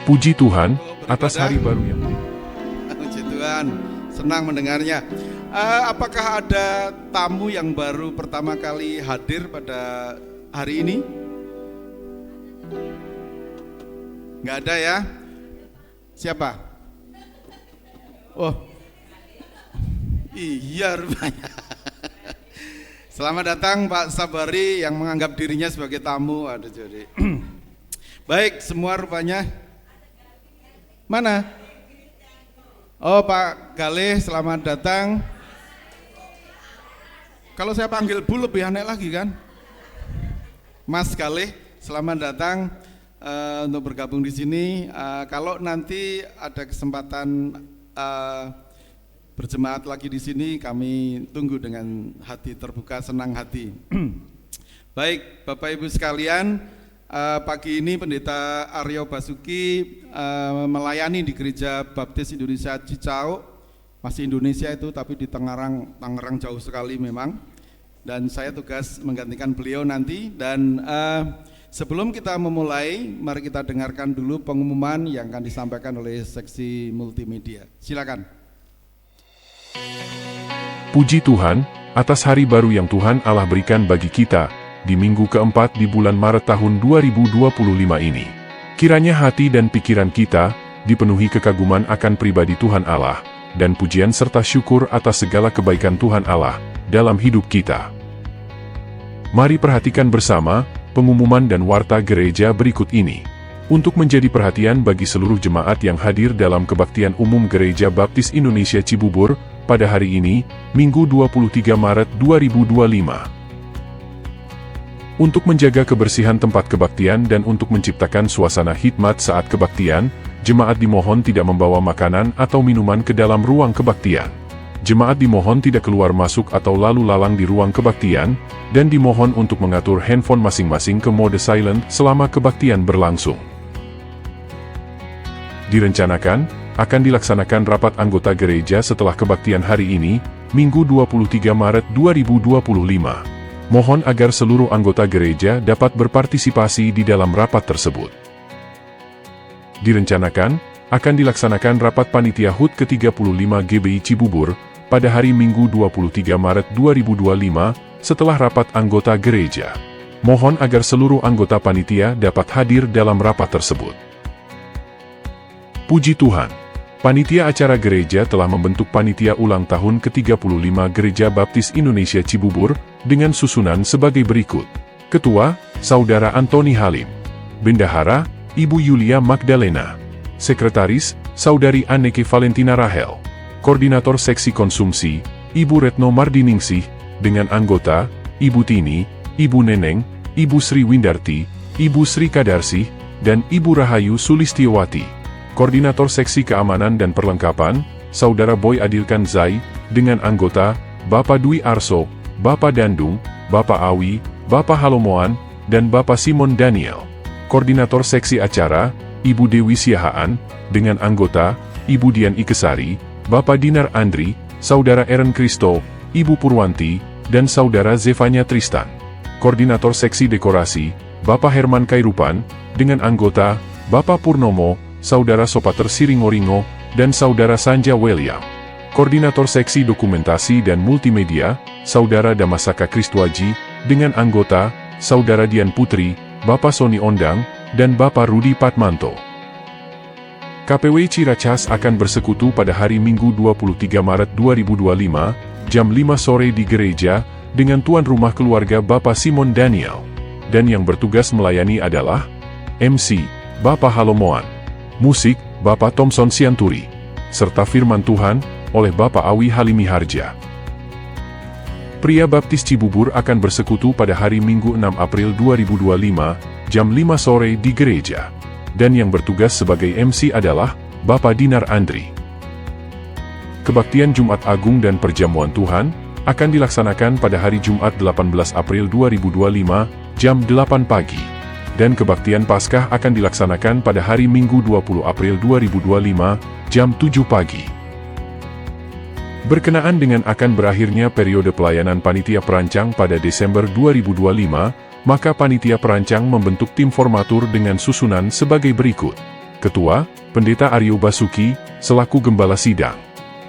Puji Tuhan atas hari baru yang Puji Tuhan, senang mendengarnya. Apakah ada tamu yang baru pertama kali hadir pada hari ini? Nggak ada ya? Siapa? Oh, iya rupanya. Selamat datang Pak Sabari yang menganggap dirinya sebagai tamu. Aduh jadi. Baik, semua rupanya. Mana? Oh Pak Galih, selamat datang. Kalau saya panggil Bu lebih aneh lagi kan? Mas Galih, selamat datang untuk bergabung di sini. Kalau nanti ada kesempatan berjemaat lagi di sini, kami tunggu dengan hati terbuka, senang hati. Baik, Bapak Ibu sekalian. Pagi ini Pendeta Aryo Basuki melayani di Gereja Baptis Indonesia Cicau, masih Indonesia itu tapi di Tangerang jauh sekali memang, dan saya tugas menggantikan beliau nanti. Dan sebelum kita memulai, mari kita dengarkan dulu pengumuman yang akan disampaikan oleh seksi multimedia. Silakan. Puji Tuhan atas hari baru yang Tuhan Allah berikan bagi kita di minggu keempat di bulan Maret tahun 2025 ini. Kiranya hati dan pikiran kita dipenuhi kekaguman akan pribadi Tuhan Allah, dan pujian serta syukur atas segala kebaikan Tuhan Allah dalam hidup kita. Mari perhatikan bersama pengumuman dan warta gereja berikut ini. Untuk menjadi perhatian bagi seluruh jemaat yang hadir dalam kebaktian umum Gereja Baptis Indonesia Cibubur pada hari ini, Minggu 23 Maret 2025. Untuk menjaga kebersihan tempat kebaktian dan untuk menciptakan suasana hikmat saat kebaktian, jemaat dimohon tidak membawa makanan atau minuman ke dalam ruang kebaktian. Jemaat dimohon tidak keluar masuk atau lalu lalang di ruang kebaktian, dan dimohon untuk mengatur handphone masing-masing ke mode silent selama kebaktian berlangsung. Direncanakan, akan dilaksanakan rapat anggota gereja setelah kebaktian hari ini, Minggu 23 Maret 2025. Mohon agar seluruh anggota gereja dapat berpartisipasi di dalam rapat tersebut. Direncanakan, akan dilaksanakan rapat panitia HUT ke-35 GBI Cibubur pada hari Minggu 23 Maret 2025 setelah rapat anggota gereja. Mohon agar seluruh anggota panitia dapat hadir dalam rapat tersebut. Puji Tuhan, panitia acara gereja telah membentuk panitia ulang tahun ke-35 Gereja Baptis Indonesia Cibubur dengan susunan sebagai berikut. Ketua, Saudara Antoni Halim. Bendahara, Ibu Yulia Magdalena. Sekretaris, Saudari Anneke Valentina Rahel. Koordinator Seksi Konsumsi, Ibu Retno Mardiningsih, dengan anggota, Ibu Tini, Ibu Neneng, Ibu Sri Windarti, Ibu Sri Kadarsih, dan Ibu Rahayu Sulistiowati. Koordinator Seksi Keamanan dan Perlengkapan, Saudara Boy Adilkan Zai, dengan anggota, Bapak Dwi Arso, Bapak Dandung, Bapak Awi, Bapak Halomoan, dan Bapak Simon Daniel. Koordinator Seksi Acara, Ibu Dewi Siahaan, dengan anggota, Ibu Dian Ikesari, Bapak Dinar Andri, Saudara Eren Kristo, Ibu Purwanti, dan Saudara Zevanya Tristan. Koordinator Seksi Dekorasi, Bapak Herman Kairupan, dengan anggota, Bapak Purnomo, Saudara Sopater Siringoringo, dan Saudara Sanja William. Koordinator Seksi Dokumentasi dan Multimedia, Saudara Damasaka Kristuaji, dengan anggota, Saudara Dian Putri, Bapak Soni Ondang, dan Bapak Rudi Patmanto. KPW Ciracas akan bersekutu pada hari Minggu 23 Maret 2025, jam 5 sore di gereja, dengan tuan rumah keluarga Bapak Simon Daniel. Dan yang bertugas melayani adalah MC, Bapak Halomoan. Musik, Bapak Thomson Sianturi. Serta firman Tuhan, oleh Bapak Awi Halimi Harja. Pria Baptis Cibubur akan bersekutu pada hari Minggu 6 April 2025, jam 5 sore di gereja. Dan yang bertugas sebagai MC adalah Bapak Dinar Andri. Kebaktian Jumat Agung dan Perjamuan Tuhan akan dilaksanakan pada hari Jumat 18 April 2025, jam 8 pagi. Dan kebaktian Paskah akan dilaksanakan pada hari Minggu 20 April 2025, jam 7 pagi. Berkenaan dengan akan berakhirnya periode pelayanan panitia perancang pada Desember 2025, maka panitia perancang membentuk tim formatur dengan susunan sebagai berikut. Ketua, Pendeta Aryo Basuki, selaku Gembala Sidang.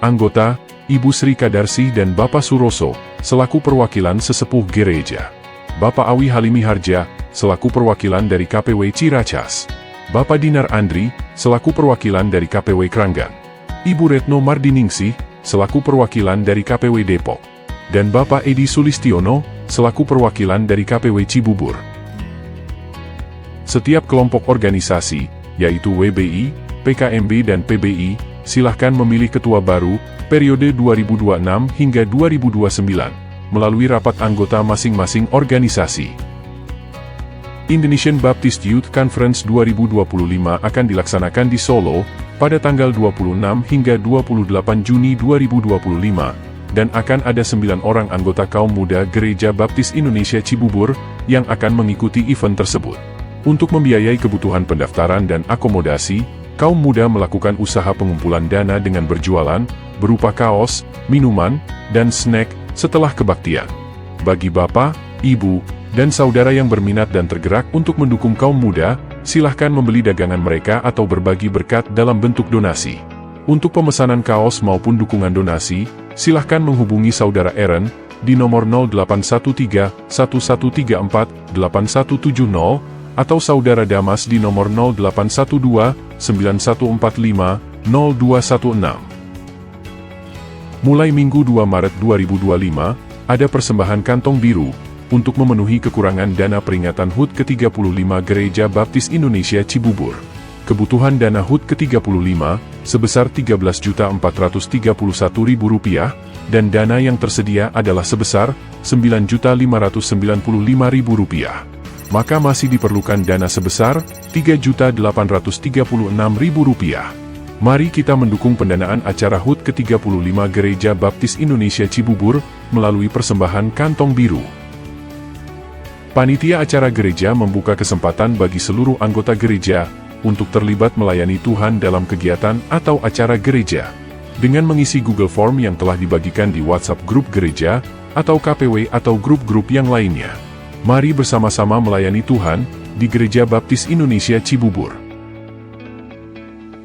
Anggota, Ibu Sri Kadarsih dan Bapak Suroso, selaku perwakilan sesepuh gereja. Bapak Awi Halimi Harja, selaku perwakilan dari KPW Ciracas. Bapak Dinar Andri, selaku perwakilan dari KPW Kranggan. Ibu Retno Mardiningsih, selaku perwakilan dari KPW Depok. Dan Bapak Edi Sulistiono, selaku perwakilan dari KPW Cibubur. Setiap kelompok organisasi, yaitu WBI, PKMB dan PBI, silahkan memilih ketua baru, periode 2026 hingga 2029, melalui rapat anggota masing-masing organisasi. Indonesian Baptist Youth Conference 2025 akan dilaksanakan di Solo, pada tanggal 26 hingga 28 Juni 2025, dan akan ada 9 orang anggota kaum muda Gereja Baptis Indonesia Cibubur, yang akan mengikuti event tersebut. Untuk membiayai kebutuhan pendaftaran dan akomodasi, kaum muda melakukan usaha pengumpulan dana dengan berjualan, berupa kaos, minuman, dan snack, setelah kebaktian. Bagi Bapak, Ibu, dan saudara yang berminat dan tergerak untuk mendukung kaum muda, silahkan membeli dagangan mereka atau berbagi berkat dalam bentuk donasi. Untuk pemesanan kaos maupun dukungan donasi, silahkan menghubungi Saudara Aaron, di nomor 0813-1134-8170, atau Saudara Damas di nomor 0812-9145-0216. Mulai Minggu 2 Maret 2025, ada persembahan kantong biru, untuk memenuhi kekurangan dana peringatan HUT ke-35 Gereja Baptis Indonesia Cibubur. Kebutuhan dana HUT ke-35, sebesar Rp13.431.000, dan dana yang tersedia adalah sebesar Rp9.595.000. Maka masih diperlukan dana sebesar Rp3.836.000. Mari kita mendukung pendanaan acara HUT ke-35 Gereja Baptis Indonesia Cibubur, melalui persembahan kantong biru. Panitia acara gereja membuka kesempatan bagi seluruh anggota gereja, untuk terlibat melayani Tuhan dalam kegiatan atau acara gereja, dengan mengisi Google Form yang telah dibagikan di WhatsApp grup gereja, atau KPW atau grup-grup yang lainnya. Mari bersama-sama melayani Tuhan, di Gereja Baptis Indonesia Cibubur.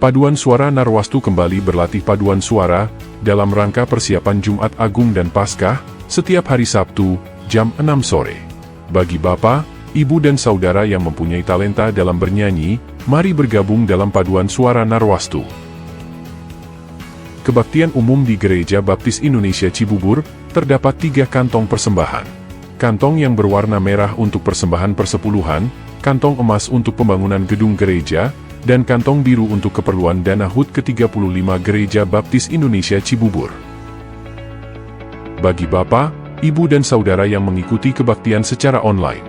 Paduan Suara Narwastu kembali berlatih paduan suara, dalam rangka persiapan Jumat Agung dan Paskah, setiap hari Sabtu, jam 6 sore. Bagi Bapak, Ibu dan Saudara yang mempunyai talenta dalam bernyanyi, mari bergabung dalam paduan suara Narwastu. Kebaktian umum di Gereja Baptis Indonesia Cibubur, terdapat 3 kantong persembahan. Kantong yang berwarna merah untuk persembahan persepuluhan, kantong emas untuk pembangunan gedung gereja, dan kantong biru untuk keperluan dana HUT ke-35 Gereja Baptis Indonesia Cibubur. Bagi Bapak, Ibu dan Saudara yang mengikuti kebaktian secara online,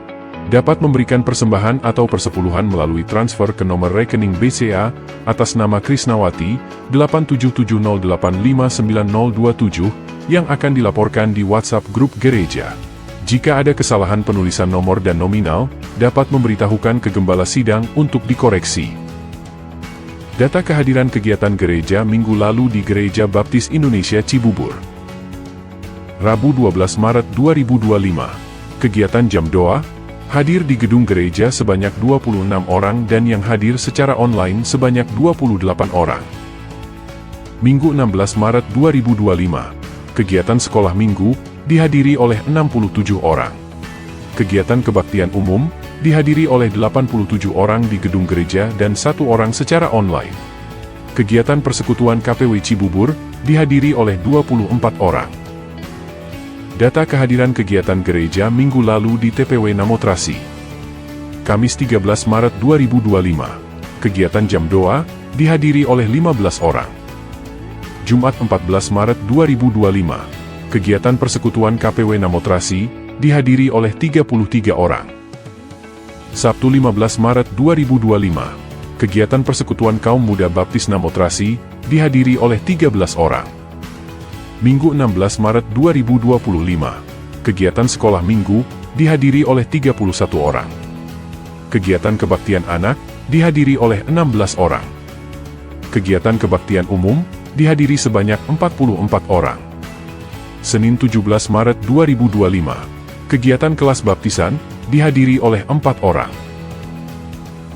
dapat memberikan persembahan atau persepuluhan melalui transfer ke nomor rekening BCA, atas nama Krisnawati, 8708599027, yang akan dilaporkan di WhatsApp grup gereja. Jika ada kesalahan penulisan nomor dan nominal, dapat memberitahukan ke Gembala Sidang untuk dikoreksi. Data kehadiran kegiatan gereja minggu lalu di Gereja Baptis Indonesia Cibubur. Rabu 12 Maret 2025. Kegiatan jam doa, hadir di gedung gereja sebanyak 26 orang dan yang hadir secara online sebanyak 28 orang. Minggu 16 Maret 2025. Kegiatan sekolah minggu, dihadiri oleh 67 orang. Kegiatan kebaktian umum, dihadiri oleh 87 orang di gedung gereja dan 1 orang secara online. Kegiatan persekutuan KPW Cibubur, dihadiri oleh 24 orang. Data kehadiran kegiatan gereja minggu lalu di TPW Namotrasi. Kamis 13 Maret 2025. Kegiatan jam doa, dihadiri oleh 15 orang. Jumat 14 Maret 2025. Kegiatan persekutuan KPW Namotrasi, dihadiri oleh 33 orang. Sabtu 15 Maret 2025. Kegiatan persekutuan kaum muda Baptis Namotrasi, dihadiri oleh 13 orang. Minggu 16 Maret 2025. Kegiatan sekolah minggu, dihadiri oleh 31 orang. Kegiatan kebaktian anak, dihadiri oleh 16 orang. Kegiatan kebaktian umum, dihadiri sebanyak 44 orang. Senin 17 Maret 2025. Kegiatan kelas baptisan, dihadiri oleh 4 orang.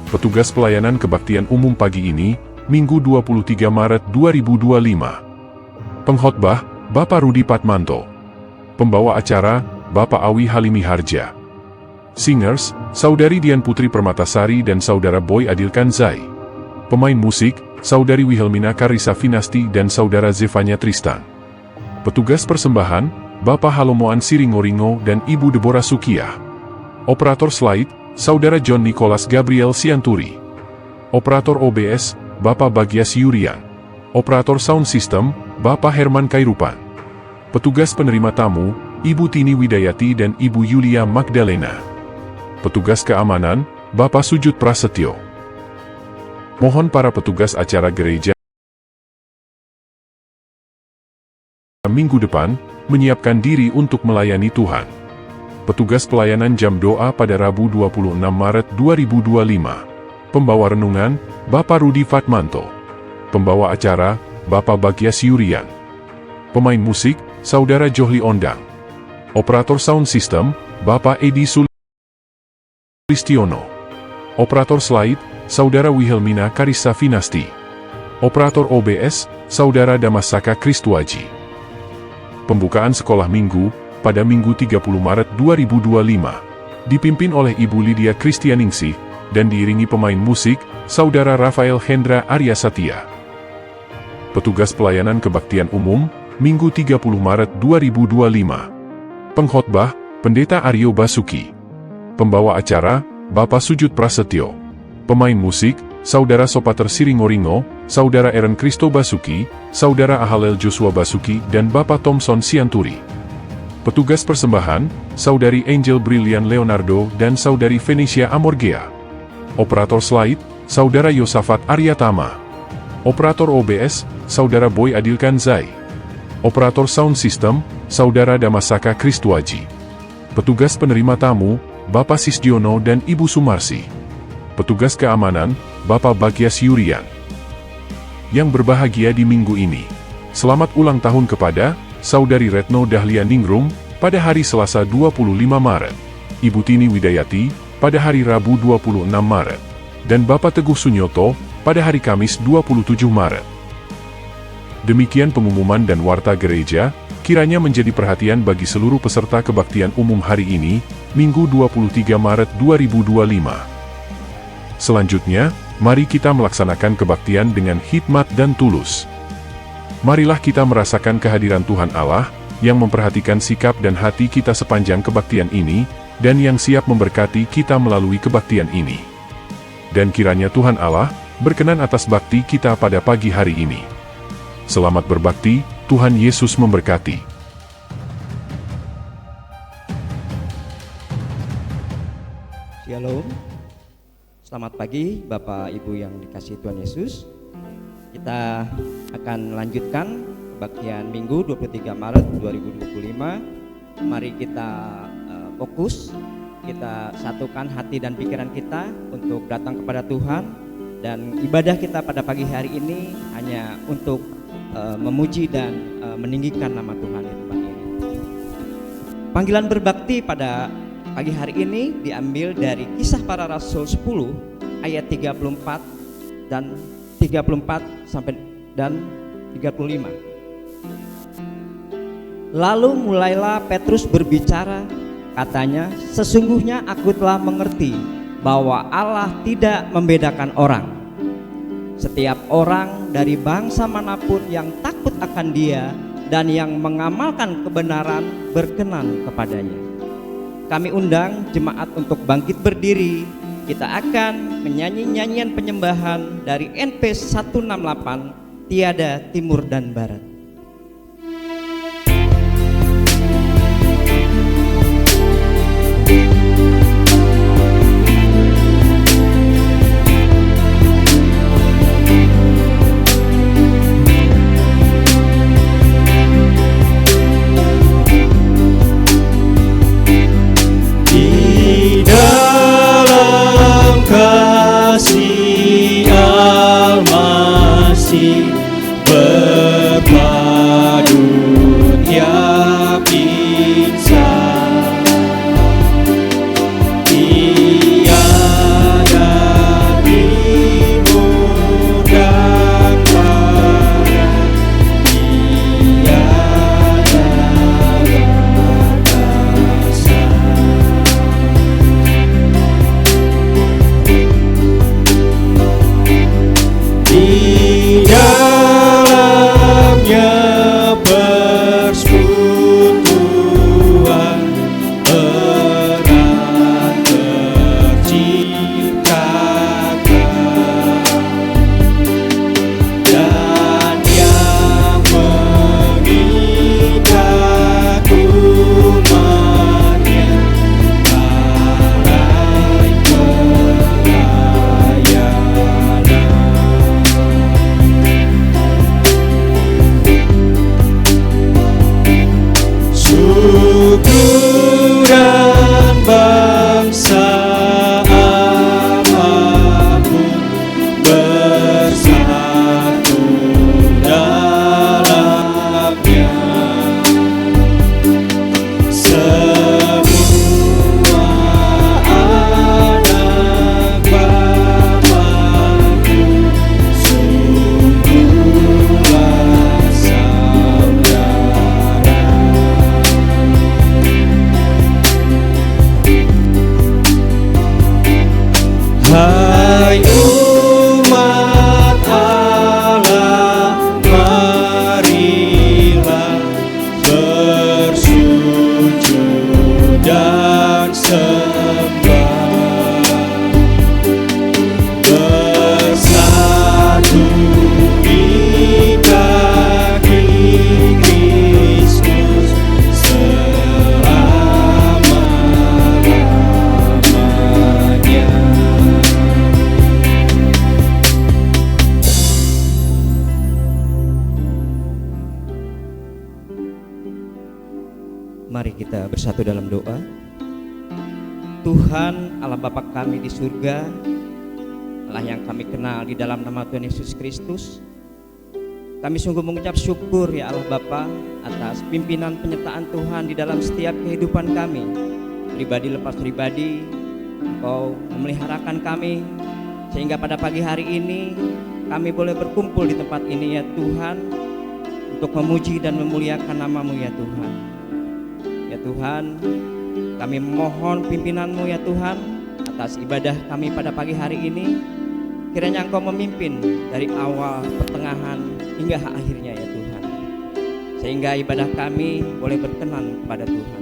Petugas pelayanan kebaktian umum pagi ini, Minggu 23 Maret 2025. Pengkhotbah, Bapak Rudi Patmanto. Pembawa acara, Bapak Awi Halimi Harja. Singers, Saudari Dian Putri Permatasari dan Saudara Boy Adil Kanzai. Pemain musik, Saudari Wilhelmina Karissa Finasti dan Saudara Zevanya Tristan. Petugas persembahan, Bapak Halomoan Siringoringo dan Ibu Deborah Sukiyah. Operator slide, Saudara John Nicholas Gabriel Sianturi. Operator OBS, Bapak Bagias Yurian. Operator sound system, Bapak Herman Kairupan. Petugas penerima tamu, Ibu Tini Widayati dan Ibu Yulia Magdalena. Petugas keamanan, Bapak Sujud Prasetyo. Mohon para petugas acara gereja minggu depan menyiapkan diri untuk melayani Tuhan. Petugas pelayanan jam doa pada Rabu 26 Maret 2025. Pembawa renungan, Bapak Rudi Patmanto. Pembawa acara, Bapak Bagias Yurian. Pemain musik, Saudara Johli Ondang. Operator sound system, Bapak Edi Sulistiono. Operator slide, Saudara Wilhelmina Karissa Finasti. Operator OBS, Saudara Damasaka Kristuaji. Pembukaan sekolah minggu, pada Minggu 30 Maret 2025, dipimpin oleh Ibu Lydia Kristianingsih, dan diiringi pemain musik, Saudara Rafael Hendra Arya Satya. Petugas pelayanan kebaktian umum, Minggu 30 Maret 2025. Pengkhotbah, Pendeta Aryo Basuki. Pembawa acara, Bapak Sujud Prasetyo. Pemain musik, Saudara Sopater Siringoringo, Saudara Eren Kristo Basuki, Saudara Ahalel Joshua Basuki dan Bapak Thomson Sianturi. Petugas persembahan, Saudari Angel Brilian Leonardo dan Saudari Venetia Amorgea. Operator slide, Saudara Yosafat Aryatama. Operator OBS, Saudara Boy Adil Kanzai. Operator sound system, Saudara Damasaka Kristuaji. Petugas penerima tamu, Bapak Sisdiono dan Ibu Sumarsi. Petugas keamanan, Bapak Bagias Yurian. Yang berbahagia di minggu ini, selamat ulang tahun kepada Saudari Retno Dahlia Ningrum pada hari Selasa 25 Maret, Ibu Tini Widayati pada hari Rabu 26 Maret, dan Bapak Teguh Sunyoto pada hari Kamis 27 Maret. Demikian pengumuman dan warta gereja, kiranya menjadi perhatian bagi seluruh peserta kebaktian umum hari ini, Minggu 23 Maret 2025. Selanjutnya, mari kita melaksanakan kebaktian dengan hikmat dan tulus. Marilah kita merasakan kehadiran Tuhan Allah, yang memperhatikan sikap dan hati kita sepanjang kebaktian ini, dan yang siap memberkati kita melalui kebaktian ini. Dan kiranya Tuhan Allah, berkenan atas bakti kita pada pagi hari ini. Selamat berbakti, Tuhan Yesus memberkati. Shalom. Selamat pagi Bapak Ibu yang dikasihi Tuhan Yesus. Kita akan lanjutkan kebaktian Minggu 23 Maret 2025. Mari kita fokus, kita satukan hati dan pikiran kita untuk datang kepada Tuhan. Dan ibadah kita pada pagi hari ini hanya untuk memuji dan meninggikan nama Tuhan di tempat ini. Panggilan berbakti pada pagi hari ini diambil dari Kisah Para Rasul 10 ayat 34 dan 34 sampai dan 35. Lalu mulailah Petrus berbicara, katanya, sesungguhnya aku telah mengerti bahwa Allah tidak membedakan orang. Setiap orang dari bangsa manapun yang takut akan Dia dan yang mengamalkan kebenaran berkenan kepadanya. Kami undang jemaat untuk bangkit berdiri. Kita akan menyanyi nyanyian penyembahan dari NP 168, Tiada Timur dan Barat. Kasih Al-Masih berpaling. dan bangsa apapun bersatu dalamnya. Semua anak Bapa-Ku sungguhlah saudara. Hai umat Allah, marilah bersujud dan sembah, bersatu di kaki Kristus selama-lamanya. Mari kita bersatu dalam doa. Tuhan Allah Bapa kami di surga, Allah yang kami kenal di dalam nama Tuhan Yesus Kristus, kami sungguh mengucap syukur ya Allah Bapa atas pimpinan penyertaan Tuhan di dalam setiap kehidupan kami, pribadi lepas pribadi. Engkau memeliharakan kami sehingga pada pagi hari ini kami boleh berkumpul di tempat ini ya Tuhan, untuk memuji dan memuliakan nama-Mu ya Tuhan. Ya Tuhan, kami mohon pimpinan-Mu ya Tuhan atas ibadah kami pada pagi hari ini. Kiranya Engkau memimpin dari awal, pertengahan, hingga akhirnya ya Tuhan, sehingga ibadah kami boleh berkenan kepada Tuhan.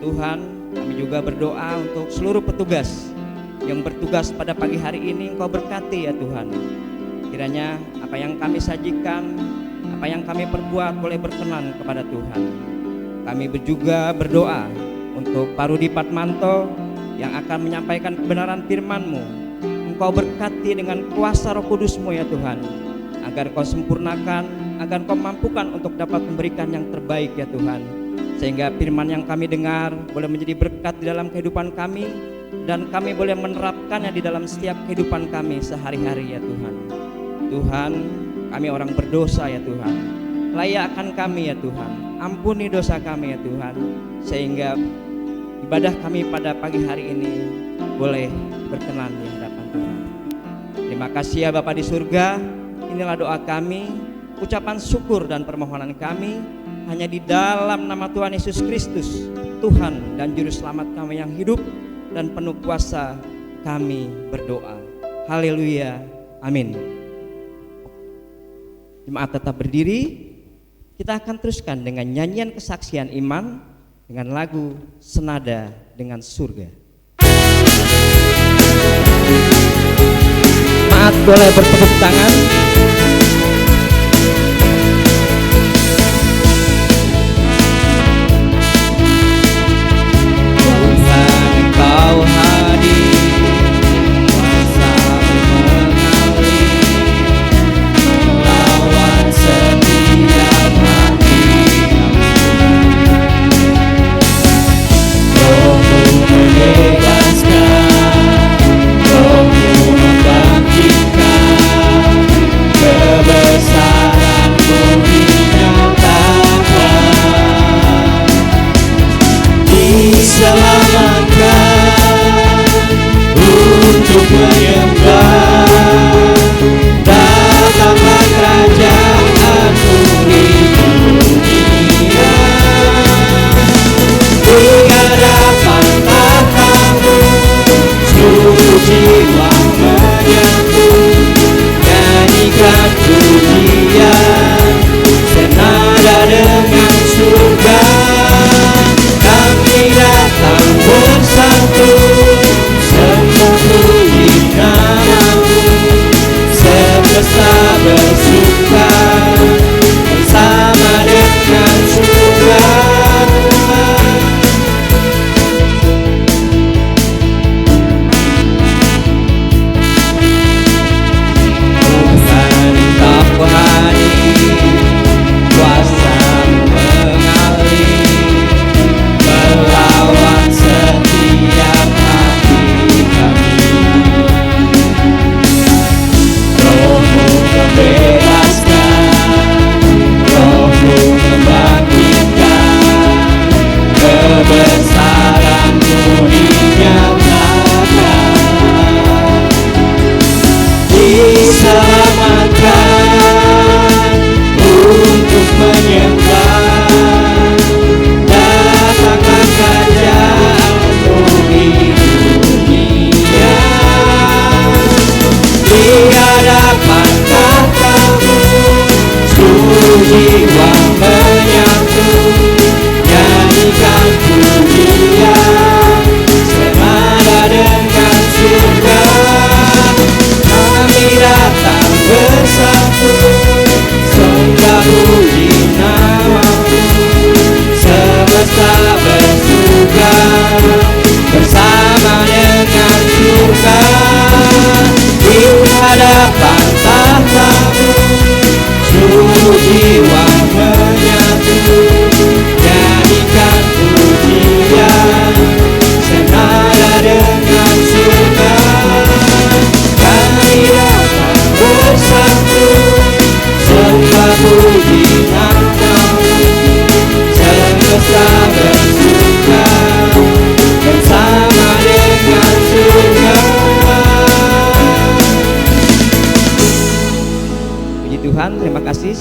Tuhan, kami juga berdoa untuk seluruh petugas yang bertugas pada pagi hari ini. Engkau berkati ya Tuhan. Kiranya apa yang kami sajikan, apa yang kami perbuat boleh berkenan kepada Tuhan. Kami juga berdoa untuk Pak Rudi Patmanto yang akan menyampaikan kebenaran firman-Mu. Engkau berkati dengan kuasa Roh Kudus-Mu ya Tuhan, agar Kau sempurnakan, agar Kau mampukan untuk dapat memberikan yang terbaik ya Tuhan, sehingga firman yang kami dengar boleh menjadi berkat di dalam kehidupan kami, dan kami boleh menerapkannya di dalam setiap kehidupan kami sehari-hari ya Tuhan. Tuhan, kami orang berdosa ya Tuhan, layakkan kami ya Tuhan, ampuni dosa kami ya Tuhan, sehingga ibadah kami pada pagi hari ini boleh berkenan di hadapan Tuhan. Terima kasih ya Bapa di surga. Inilah doa kami, ucapan syukur dan permohonan kami hanya di dalam nama Tuhan Yesus Kristus, Tuhan dan Juru Selamat kami yang hidup dan penuh kuasa, kami berdoa. Haleluya, amin. Jemaat tetap berdiri. Kita akan teruskan dengan nyanyian kesaksian iman dengan lagu Senada dengan Surga. Jemaat boleh bertepuk tangan. Tuhan Kau hadir, kuasa-Mu mengalir, melawan setiap hati. Roh-Mu membebaskan, Roh-Mu membangkitkan, kebesaran-Mu dinyatakan, diselamatkan untuk menyembah. Datanglah kerajaan-Mu di dunia, di hadapan tahta-Mu seluruh jiwa menyambut, nyanyikan pujian senada dengan surga. Kami datang bersatu, semua pujian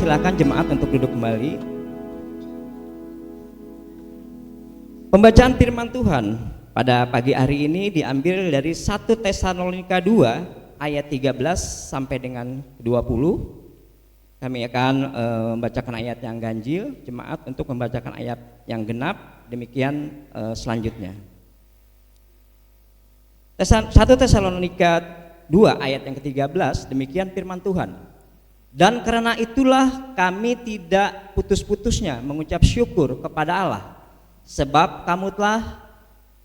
silakan jemaat untuk duduk kembali. Pembacaan firman Tuhan pada pagi hari ini diambil dari 1 Tesalonika 2 ayat 13 sampai dengan 20. Kami akan membacakan ayat yang ganjil, jemaat untuk membacakan ayat yang genap, demikian selanjutnya. 1 Tesalonika 2 ayat yang ke-13, demikian firman Tuhan. Dan karena itulah kami tidak putus-putusnya mengucap syukur kepada Allah, sebab kamu telah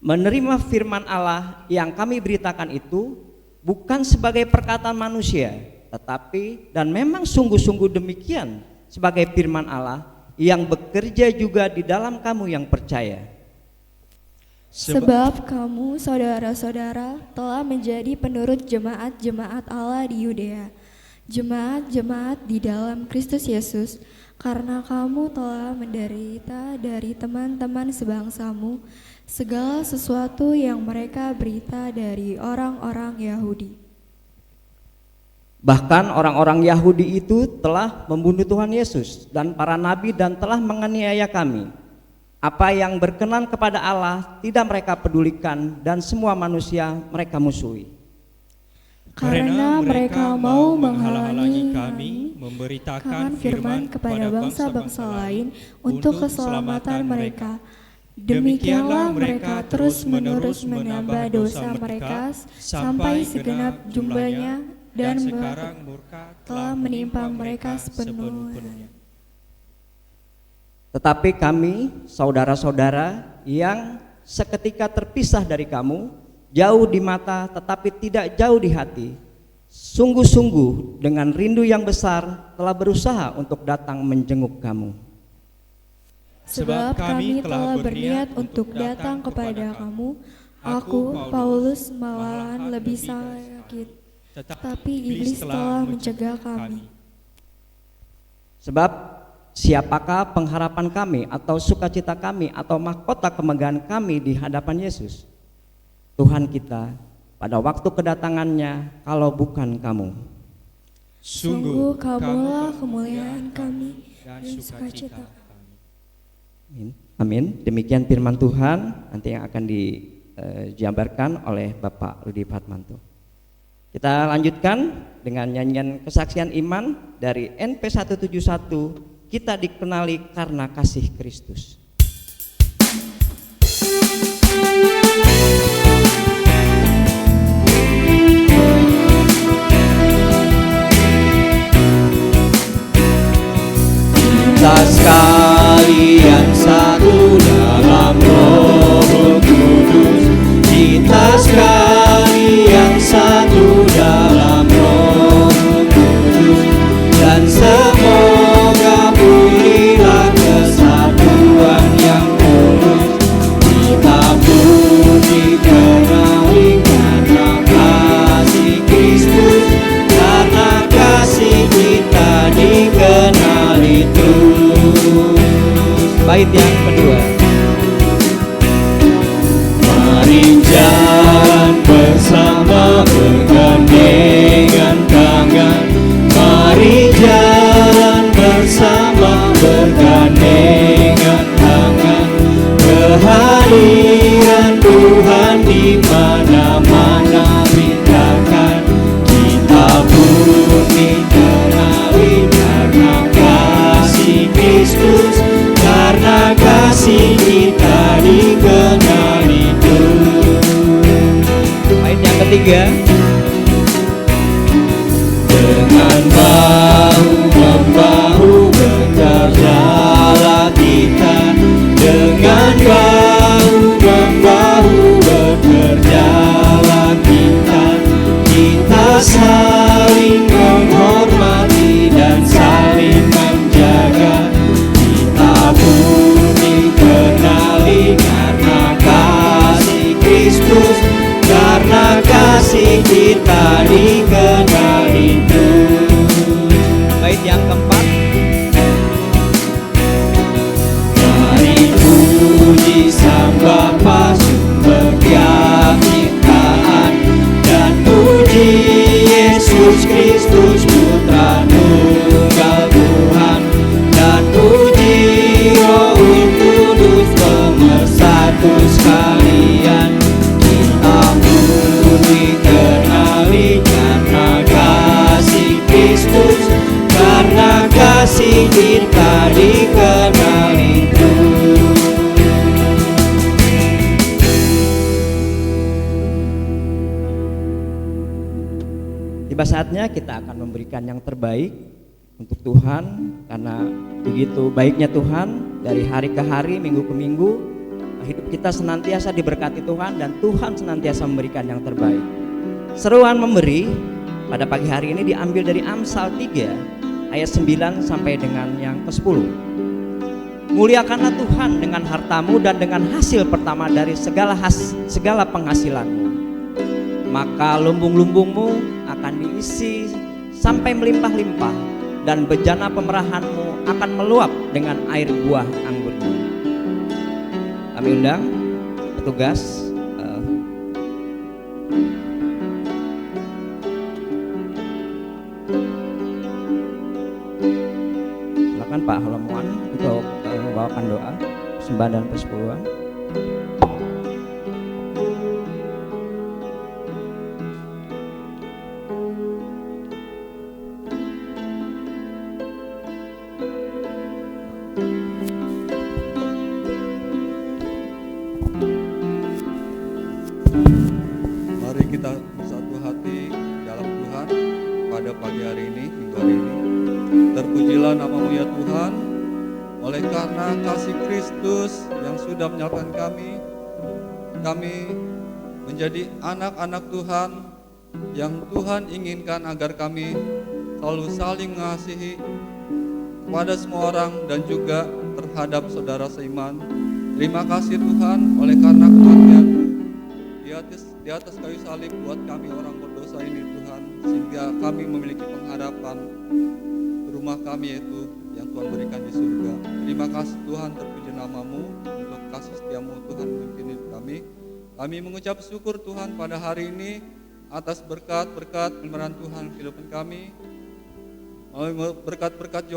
menerima firman Allah yang kami beritakan itu bukan sebagai perkataan manusia, tetapi dan memang sungguh-sungguh demikian sebagai firman Allah yang bekerja juga di dalam kamu yang percaya. Sebab kamu saudara-saudara telah menjadi penurut jemaat-jemaat Allah di Yudea, jemaat-jemaat di dalam Kristus Yesus, karena kamu telah menderita dari teman-teman sebangsamu segala sesuatu yang mereka berita dari orang-orang Yahudi. Bahkan orang-orang Yahudi itu telah membunuh Tuhan Yesus dan para nabi dan telah menganiaya kami. Apa yang berkenan kepada Allah tidak mereka pedulikan, dan semua manusia mereka musuhi. Karena mereka mau menghalangi kami memberitakan firman kepada bangsa-bangsa lain untuk keselamatan mereka. Demikianlah mereka terus-menerus menambah dosa mereka sampai segenap jumlahnya, dan sekarang murka telah menimpa mereka sepenuhnya. Tetapi kami, saudara-saudara yang seketika terpisah dari kamu, jauh di mata tetapi tidak jauh di hati, sungguh-sungguh dengan rindu yang besar telah berusaha untuk datang menjenguk kamu. Sebab kami telah berniat untuk datang kepada kamu, aku, Paulus, malahan lebih sakit, tetapi iblis telah mencegah kami. Sebab siapakah pengharapan kami atau sukacita kami atau mahkota kemegahan kami di hadapan Yesus Tuhan kita pada waktu kedatangannya, kalau bukan kamu? Sungguh kamulah kemuliaan kami dan sukacita. Amin. Demikian firman Tuhan nanti yang akan dijabarkan oleh Bapak Rudi Fatmanto. Kita lanjutkan dengan nyanyian kesaksian iman dari NP 171, kita dikenali karena kasih Kristus. Kita sekalian satu dalam Roh Kudus, kita sekalian satu dalam Roh Kudus, dan semoga pulihlah kesatuan yang tulus. Kita pun dikenali karena kasih Kristus, karena kasih kita dikenali terus. Bait yang kedua. Mari jalan bersama bergandengan tangan, mari jalan bersama bergandengan tangan. Kehadiran Tuhan di mana-mana beritakan, kita pun dikenali karena kasih Kristus, karena kasih kita dikenali terus. Bait yang ketiga. Dengan bahu-membahu bekerjalah kita, dengan bahu-membahu bekerjalah kita. Kita saling menghormati dan saling menjaga. Kita pun dikenali karena kasih Kristus, karena kasih kita dikenali terus. Bait yang keempat. Mari puji Sang Bapa sumber kecintaan, dan puji Yesus Kristus Putra Tunggal Tuhan. sekalian, kita pun dikenali karena kasih Kristus, karena kasih kita dikenali Tuhan. Tiba saatnya kita akan memberikan yang terbaik untuk Tuhan, karena begitu baiknya Tuhan dari hari ke hari, minggu ke minggu, hidup kita senantiasa diberkati Tuhan dan Tuhan senantiasa memberikan yang terbaik. Seruan memberi pada pagi hari ini diambil dari Amsal 3 ayat 9 sampai dengan yang ke-10. Muliakanlah Tuhan dengan hartamu dan dengan hasil pertama dari segala penghasilanmu, maka lumbung-lumbungmu akan diisi sampai melimpah-limpah, dan bejana pemerahanmu akan meluap dengan air buah anggurmu. Kami undang petugas silakan Pak Holomuan untuk membawakan doa persembahan dan persepuluhan. Mari kita bersatu hati dalam Tuhan pada pagi hari ini, minggu hari ini. Terpujilah nama-Mu ya Tuhan, oleh karena kasih Kristus yang sudah menyelamatkan kami menjadi anak-anak Tuhan yang Tuhan inginkan agar kami selalu saling mengasihi kepada semua orang dan juga terhadap saudara seiman. Terima kasih Tuhan, oleh karena kematian di atas kayu salib buat kami orang berdosa ini Tuhan, sehingga kami memiliki pengharapan rumah kami yaitu yang Tuhan berikan di surga. Terima kasih Tuhan, terpuji nama-Mu untuk kasih setia-Mu Tuhan memimpin hidup kami. Kami mengucap syukur Tuhan pada hari ini atas berkat-berkat pemeliharaan Tuhan kehidupan kami, berkat-berkat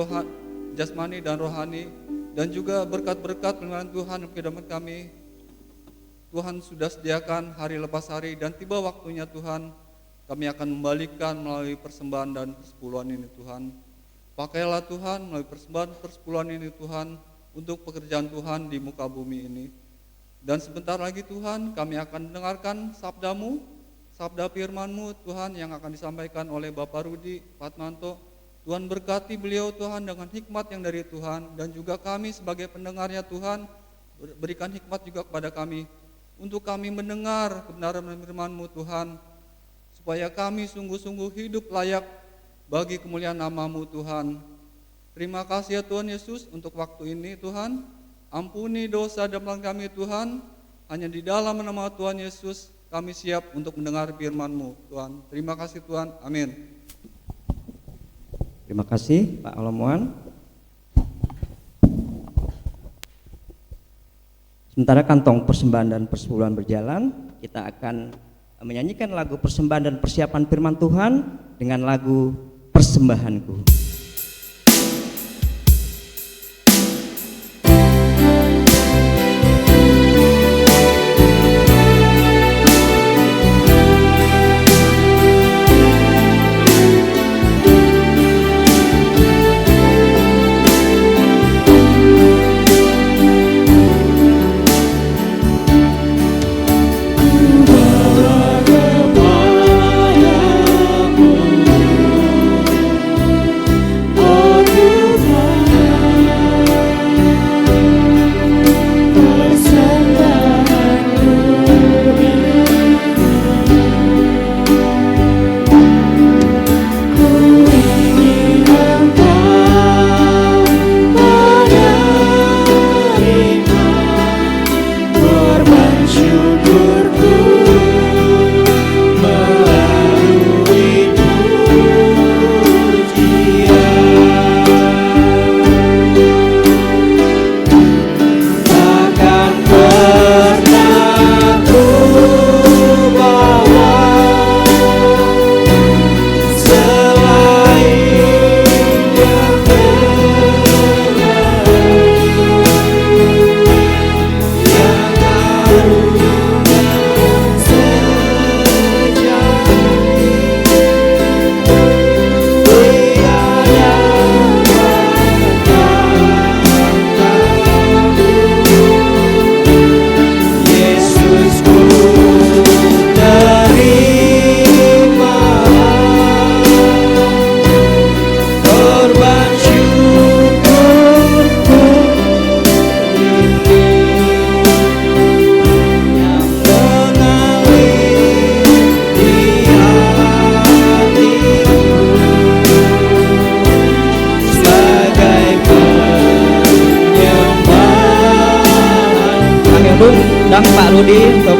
jasmani dan rohani, dan juga berkat-berkat pemeliharaan Tuhan kehidupan kami. Tuhan sudah sediakan hari lepas hari, dan tiba waktunya Tuhan kami akan membalikan melalui persembahan dan persepuluhan ini Tuhan. Pakailah Tuhan melalui persembahan persepuluhan ini Tuhan untuk pekerjaan Tuhan di muka bumi ini. Dan sebentar lagi Tuhan kami akan mendengarkan sabda-Mu, sabda firman-Mu Tuhan yang akan disampaikan oleh Bapak Rudi Patmanto. Tuhan berkati beliau Tuhan dengan hikmat yang dari Tuhan, dan juga kami sebagai pendengarnya Tuhan berikan hikmat juga kepada kami untuk kami mendengar kebenaran firman-Mu Tuhan, supaya kami sungguh-sungguh hidup layak bagi kemuliaan nama-Mu Tuhan. Terima kasih ya Tuhan Yesus untuk waktu ini Tuhan. Ampuni dosa dan kesalahan kami Tuhan. Hanya di dalam nama Tuhan Yesus kami siap untuk mendengar firman-Mu Tuhan. Terima kasih Tuhan, amin. Terima kasih Pak Holomuan. Sementara kantong persembahan dan persepuluhan berjalan, kita akan menyanyikan lagu persembahan dan persiapan firman Tuhan dengan lagu Persembahanku. Baru undang Pak Rudi untuk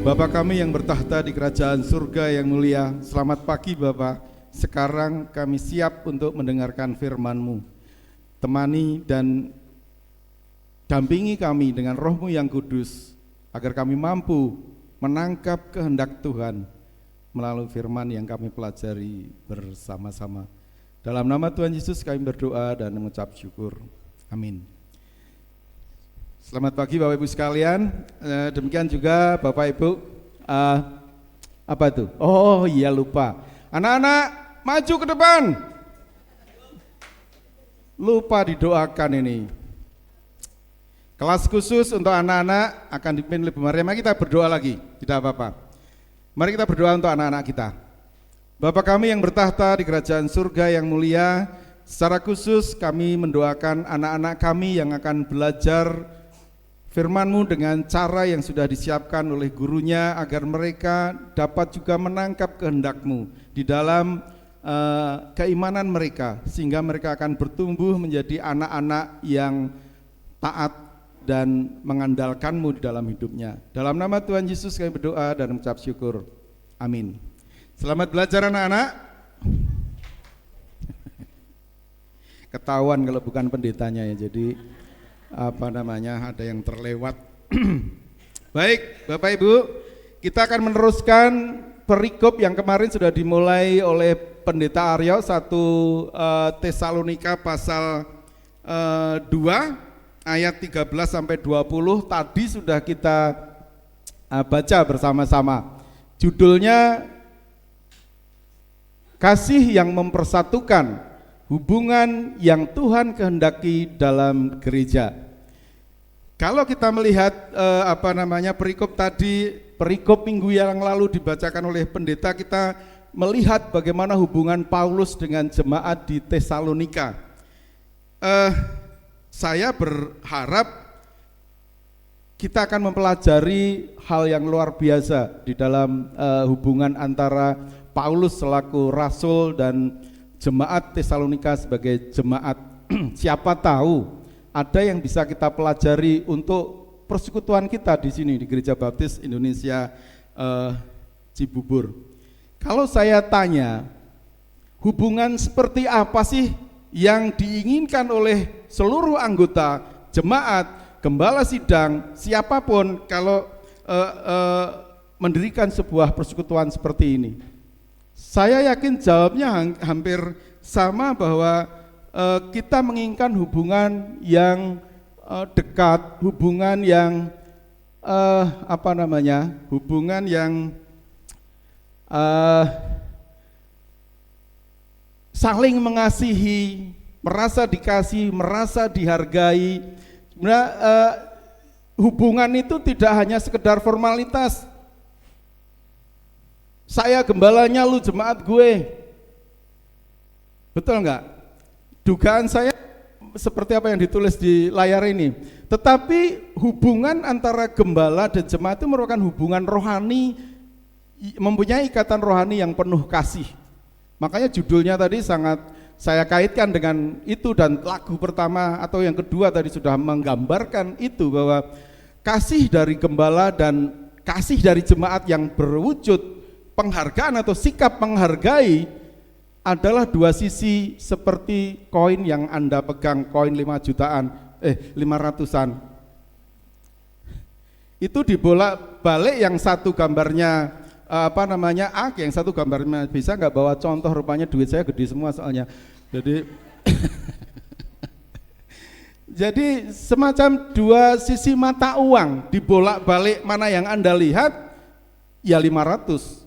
Bapa kami yang bertahta di kerajaan surga yang mulia, selamat pagi Bapa. Sekarang kami siap untuk mendengarkan firman-Mu. Temani dan dampingi kami dengan Roh-Mu yang kudus, agar kami mampu menangkap kehendak Tuhan melalui firman yang kami pelajari bersama-sama. Dalam nama Tuhan Yesus kami berdoa dan mengucap syukur. Amin. Selamat pagi Bapak Ibu sekalian. Demikian juga Bapak Ibu. Apa itu? Oh iya lupa. Anak-anak maju ke depan. Lupa didoakan ini. Kelas khusus untuk anak-anak akan dipimpin oleh Bu Maria. Mari kita berdoa lagi. Tidak apa-apa. Mari kita berdoa untuk anak-anak kita. Bapa kami yang bertahta di kerajaan surga yang mulia, secara khusus kami mendoakan anak-anak kami yang akan belajar firman-Mu dengan cara yang sudah disiapkan oleh gurunya, agar mereka dapat juga menangkap kehendak-Mu di dalam keimanan mereka, sehingga mereka akan bertumbuh menjadi anak-anak yang taat dan mengandalkan-Mu di dalam hidupnya. Dalam nama Tuhan Yesus kami berdoa dan mengucap syukur. Amin. Selamat belajar anak-anak. ketahuan kalau bukan pendetanya ya. Jadi ada yang terlewat. Baik, Bapak Ibu, kita akan meneruskan perikop yang kemarin sudah dimulai oleh Pendeta Aryo, 1 Tesalonika pasal 2 ayat 13 sampai 20 tadi sudah kita baca bersama-sama. Judulnya Kasih yang mempersatukan, hubungan yang Tuhan kehendaki dalam gereja. Kalau kita melihat perikop tadi, perikop minggu yang lalu dibacakan oleh pendeta, kita melihat bagaimana hubungan Paulus dengan jemaat di Tesalonika. Saya berharap kita akan mempelajari hal yang luar biasa di dalam hubungan antara Paulus selaku rasul dan jemaat Tesalonika sebagai jemaat. Siapa tahu ada yang bisa kita pelajari untuk persekutuan kita di sini di Gereja Baptis Indonesia Cibubur. Kalau saya tanya, hubungan seperti apa sih yang diinginkan oleh seluruh anggota jemaat, gembala sidang, siapapun kalau mendirikan sebuah persekutuan seperti ini? Saya yakin jawabnya hampir sama, bahwa kita menginginkan hubungan yang dekat, hubungan yang hubungan yang saling mengasihi, merasa dikasih, merasa dihargai. Sebenarnya hubungan itu tidak hanya sekedar formalitas. Saya gembalanya, lu jemaat gue. Betul enggak? Dugaan saya seperti apa yang ditulis di layar ini. Tetapi hubungan antara gembala dan jemaat itu merupakan hubungan rohani, mempunyai ikatan rohani yang penuh kasih. Makanya judulnya tadi sangat saya kaitkan dengan itu, dan lagu pertama atau yang kedua tadi sudah menggambarkan itu, bahwa kasih dari gembala dan kasih dari jemaat yang berwujud penghargaan atau sikap menghargai adalah dua sisi seperti koin yang Anda pegang, koin 500-an. Itu dibolak-balik, yang satu gambarnya A, yang satu gambarnya, bisa nggak bawa contoh, rupanya duit saya gede semua soalnya. Jadi semacam dua sisi mata uang dibolak-balik, mana yang Anda lihat ya 500.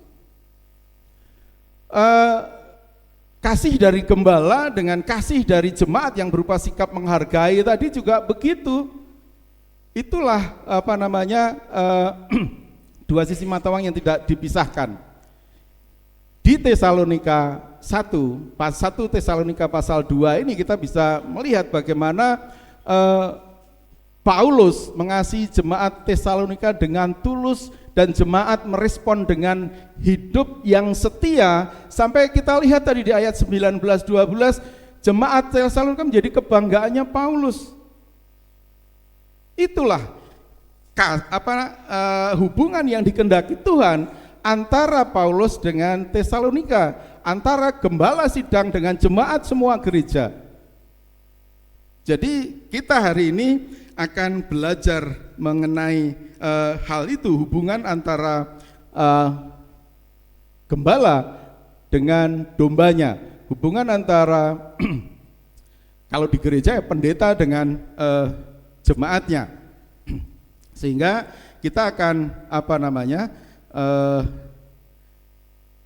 Kasih dari gembala dengan kasih dari jemaat yang berupa sikap menghargai tadi juga begitu. Itulah dua sisi mata uang yang tidak dipisahkan. Di Tesalonika 1 Tesalonika pasal 2 ini kita bisa melihat bagaimana Paulus mengasihi jemaat Tesalonika dengan tulus, dan jemaat merespon dengan hidup yang setia, sampai kita lihat tadi di ayat 19-20, jemaat Tesalonika menjadi kebanggaannya Paulus. Itulah hubungan yang dikehendaki Tuhan antara Paulus dengan Tesalonika, antara gembala sidang dengan jemaat semua gereja. Jadi kita hari ini akan belajar mengenai hal itu, hubungan antara gembala dengan dombanya, hubungan antara kalau di gereja ya pendeta dengan jemaatnya, sehingga kita akan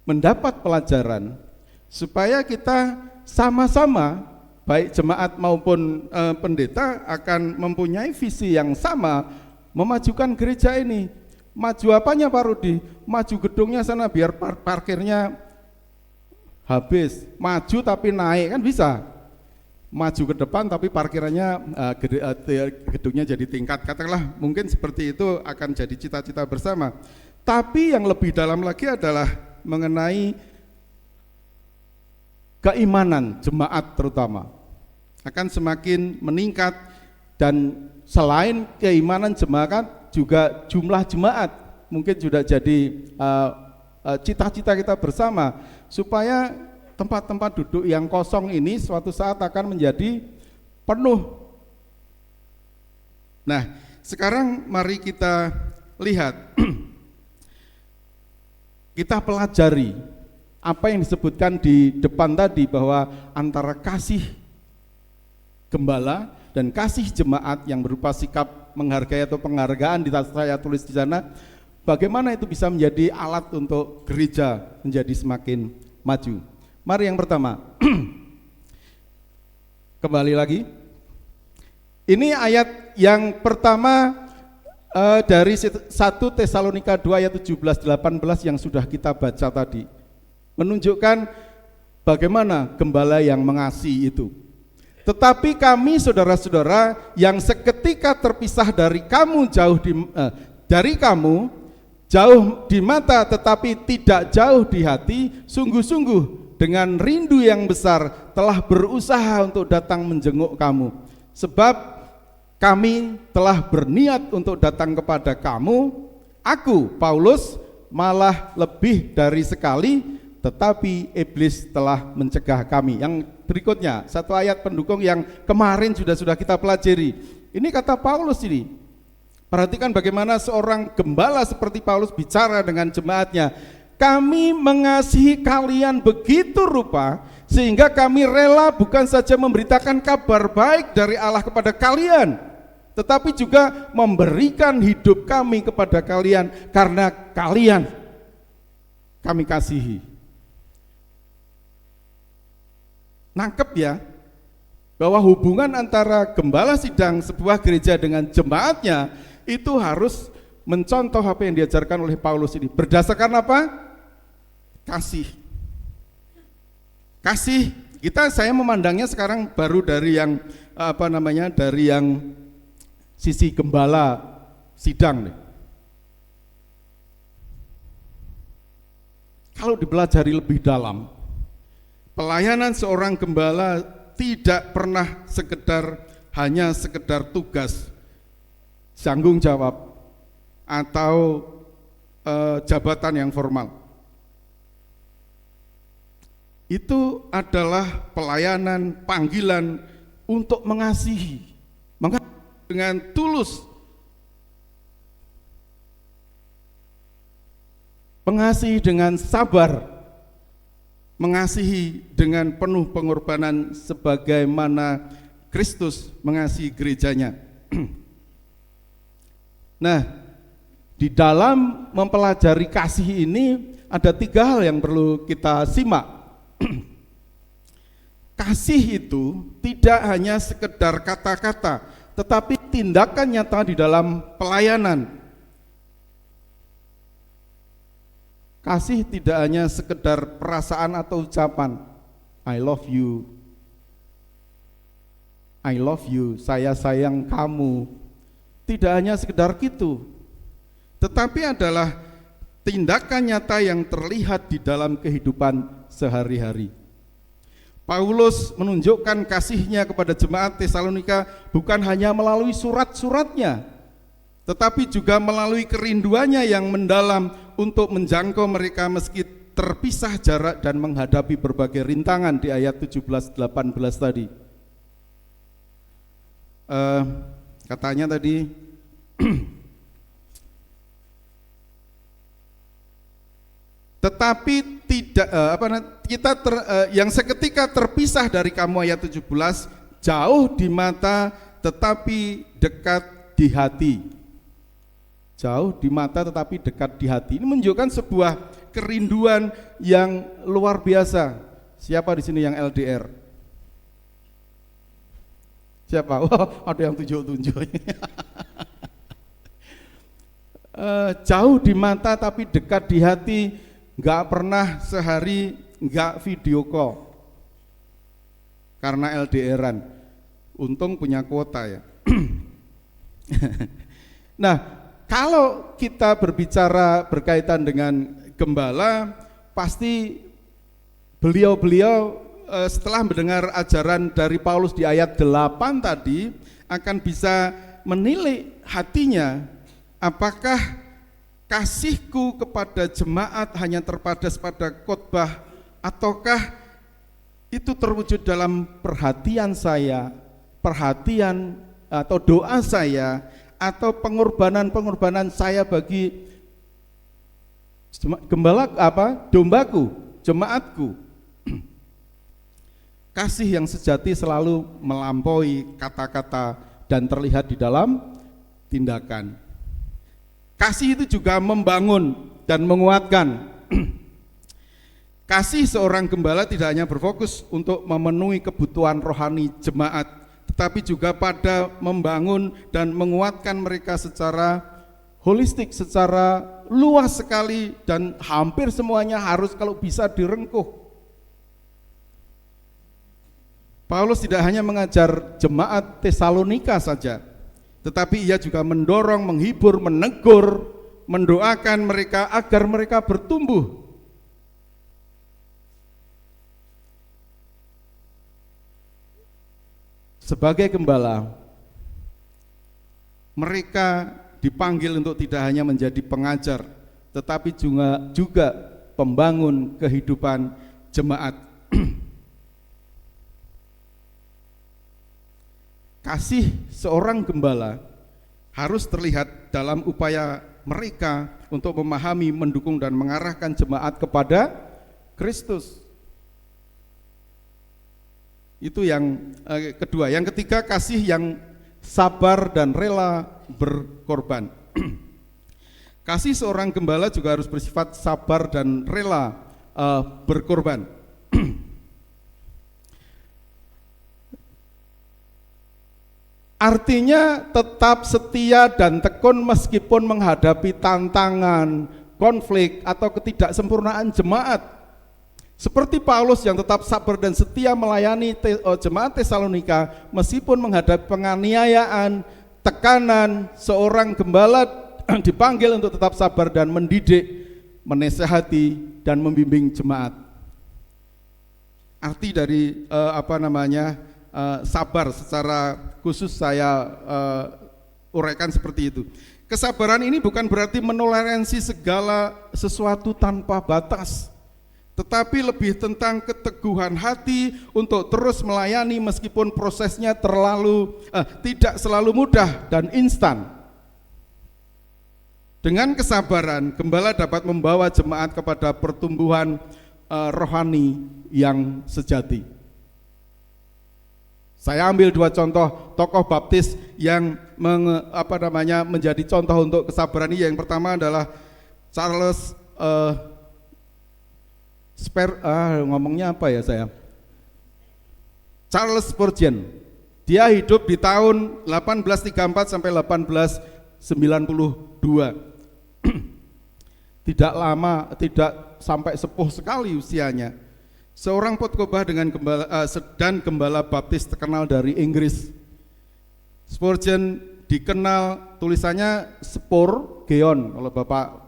mendapat pelajaran supaya kita sama-sama, baik jemaat maupun pendeta, akan mempunyai visi yang sama memajukan gereja ini. Maju apanya Pak Rudi? Maju gedungnya sana biar parkirnya habis. Maju tapi naik kan bisa. Maju ke depan tapi parkirannya gedungnya jadi tingkat. Katakanlah mungkin seperti itu akan jadi cita-cita bersama. Tapi yang lebih dalam lagi adalah mengenai keimanan jemaat, terutama akan semakin meningkat, dan selain keimanan jemaat juga jumlah jemaat mungkin sudah jadi cita-cita kita bersama, supaya tempat-tempat duduk yang kosong ini suatu saat akan menjadi penuh. Nah, sekarang mari kita lihat, kita pelajari apa yang disebutkan di depan tadi, bahwa antara kasih gembala dan kasih jemaat yang berupa sikap menghargai atau penghargaan saya tulis di sana, bagaimana itu bisa menjadi alat untuk gereja menjadi semakin maju. Mari yang pertama, kembali lagi. Ini ayat yang pertama dari 1 Tesalonika 2 ayat 17-18 yang sudah kita baca tadi, menunjukkan bagaimana gembala yang mengasihi itu. Tetapi kami saudara-saudara yang seketika terpisah dari kamu jauh di mata tetapi tidak jauh di hati, sungguh-sungguh dengan rindu yang besar telah berusaha untuk datang menjenguk kamu. Sebab kami telah berniat untuk datang kepada kamu, aku Paulus malah lebih dari sekali, tetapi iblis telah mencegah kami. Yang berikutnya, satu ayat pendukung yang kemarin sudah kita pelajari. Ini kata Paulus ini. Perhatikan bagaimana seorang gembala seperti Paulus bicara dengan jemaatnya. Kami mengasihi kalian begitu rupa sehingga kami rela bukan saja memberitakan kabar baik dari Allah kepada kalian, tetapi juga memberikan hidup kami kepada kalian karena kalian kami kasihi. Nangkep ya, bahwa hubungan antara gembala sidang sebuah gereja dengan jemaatnya itu harus mencontoh apa yang diajarkan oleh Paulus ini. Berdasarkan apa? Kasih. Kasih, saya memandangnya sekarang baru dari yang dari yang sisi gembala sidang nih. Kalau dipelajari lebih dalam, pelayanan seorang gembala tidak pernah hanya sekedar tugas, tanggung jawab, atau jabatan yang formal. Itu adalah pelayanan, panggilan untuk mengasihi dengan tulus, mengasihi dengan sabar, mengasihi dengan penuh pengorbanan sebagaimana Kristus mengasihi gerejanya. Nah, di dalam mempelajari kasih ini ada 3 hal yang perlu kita simak. Kasih itu tidak hanya sekedar kata-kata, tetapi tindakan nyata di dalam pelayanan. Kasih tidak hanya sekedar perasaan atau ucapan, I love you, saya sayang kamu. Tidak hanya sekedar gitu, tetapi adalah tindakan nyata yang terlihat di dalam kehidupan sehari-hari. Paulus menunjukkan kasihnya kepada jemaat Tesalonika bukan hanya melalui surat-suratnya, tetapi juga melalui kerinduannya yang mendalam untuk menjangkau mereka meski terpisah jarak dan menghadapi berbagai rintangan di ayat 17-18 tadi. Katanya tadi tetapi tidak yang seketika terpisah dari kamu, ayat 17, jauh di mata tetapi dekat di hati. Jauh di mata tetapi dekat di hati. Ini menunjukkan sebuah kerinduan yang luar biasa. Siapa di sini yang LDR? Siapa? Wah, ada yang tunjuk-tunjuk. Jauh di mata tapi dekat di hati, nggak pernah sehari nggak video call karena LDRan. Untung punya kuota ya. Nah, kalau kita berbicara berkaitan dengan gembala, pasti beliau setelah mendengar ajaran dari Paulus di ayat 8 tadi akan bisa menilai hatinya, apakah kasihku kepada jemaat hanya terbatas pada khotbah ataukah itu terwujud dalam perhatian saya, perhatian atau doa saya, atau pengorbanan saya bagi dombaku, jemaatku. Kasih yang sejati selalu melampaui kata-kata dan terlihat di dalam tindakan. Kasih itu juga membangun dan menguatkan. Kasih seorang gembala tidak hanya berfokus untuk memenuhi kebutuhan rohani jemaat, tetapi juga pada membangun dan menguatkan mereka secara holistik, secara luas sekali, dan hampir semuanya harus kalau bisa direngkuh. Paulus tidak hanya mengajar jemaat Tesalonika saja, tetapi ia juga mendorong, menghibur, menegur, mendoakan mereka agar mereka bertumbuh. Sebagai gembala, mereka dipanggil untuk tidak hanya menjadi pengajar, tetapi juga pembangun kehidupan jemaat. Kasih seorang gembala harus terlihat dalam upaya mereka untuk memahami, mendukung, dan mengarahkan jemaat kepada Kristus. Itu yang kedua. Yang ketiga, kasih yang sabar dan rela berkorban. Kasih seorang gembala juga harus bersifat sabar dan rela berkorban. Artinya tetap setia dan tekun meskipun menghadapi tantangan, konflik, atau ketidaksempurnaan jemaat. Seperti Paulus yang tetap sabar dan setia melayani jemaat Tesalonika meskipun menghadapi penganiayaan, tekanan. Seorang gembala dipanggil untuk tetap sabar dan mendidik, menasehati, dan membimbing jemaat. Arti dari sabar secara khusus saya uraikan seperti itu. Kesabaran ini bukan berarti menoleransi segala sesuatu tanpa batas, tetapi lebih tentang keteguhan hati untuk terus melayani meskipun prosesnya tidak selalu mudah dan instan. Dengan kesabaran, gembala dapat membawa jemaat kepada pertumbuhan rohani yang sejati. Saya ambil dua contoh tokoh baptis yang menjadi contoh untuk kesabaran ini. Yang pertama adalah Charles Charles Spurgeon. Dia hidup di tahun 1834 sampai 1892. Tidak lama, tidak sampai sepuh sekali usianya. Seorang khotbah dengan gembala baptis terkenal dari Inggris. Spurgeon dikenal tulisannya Spur Geon, kalau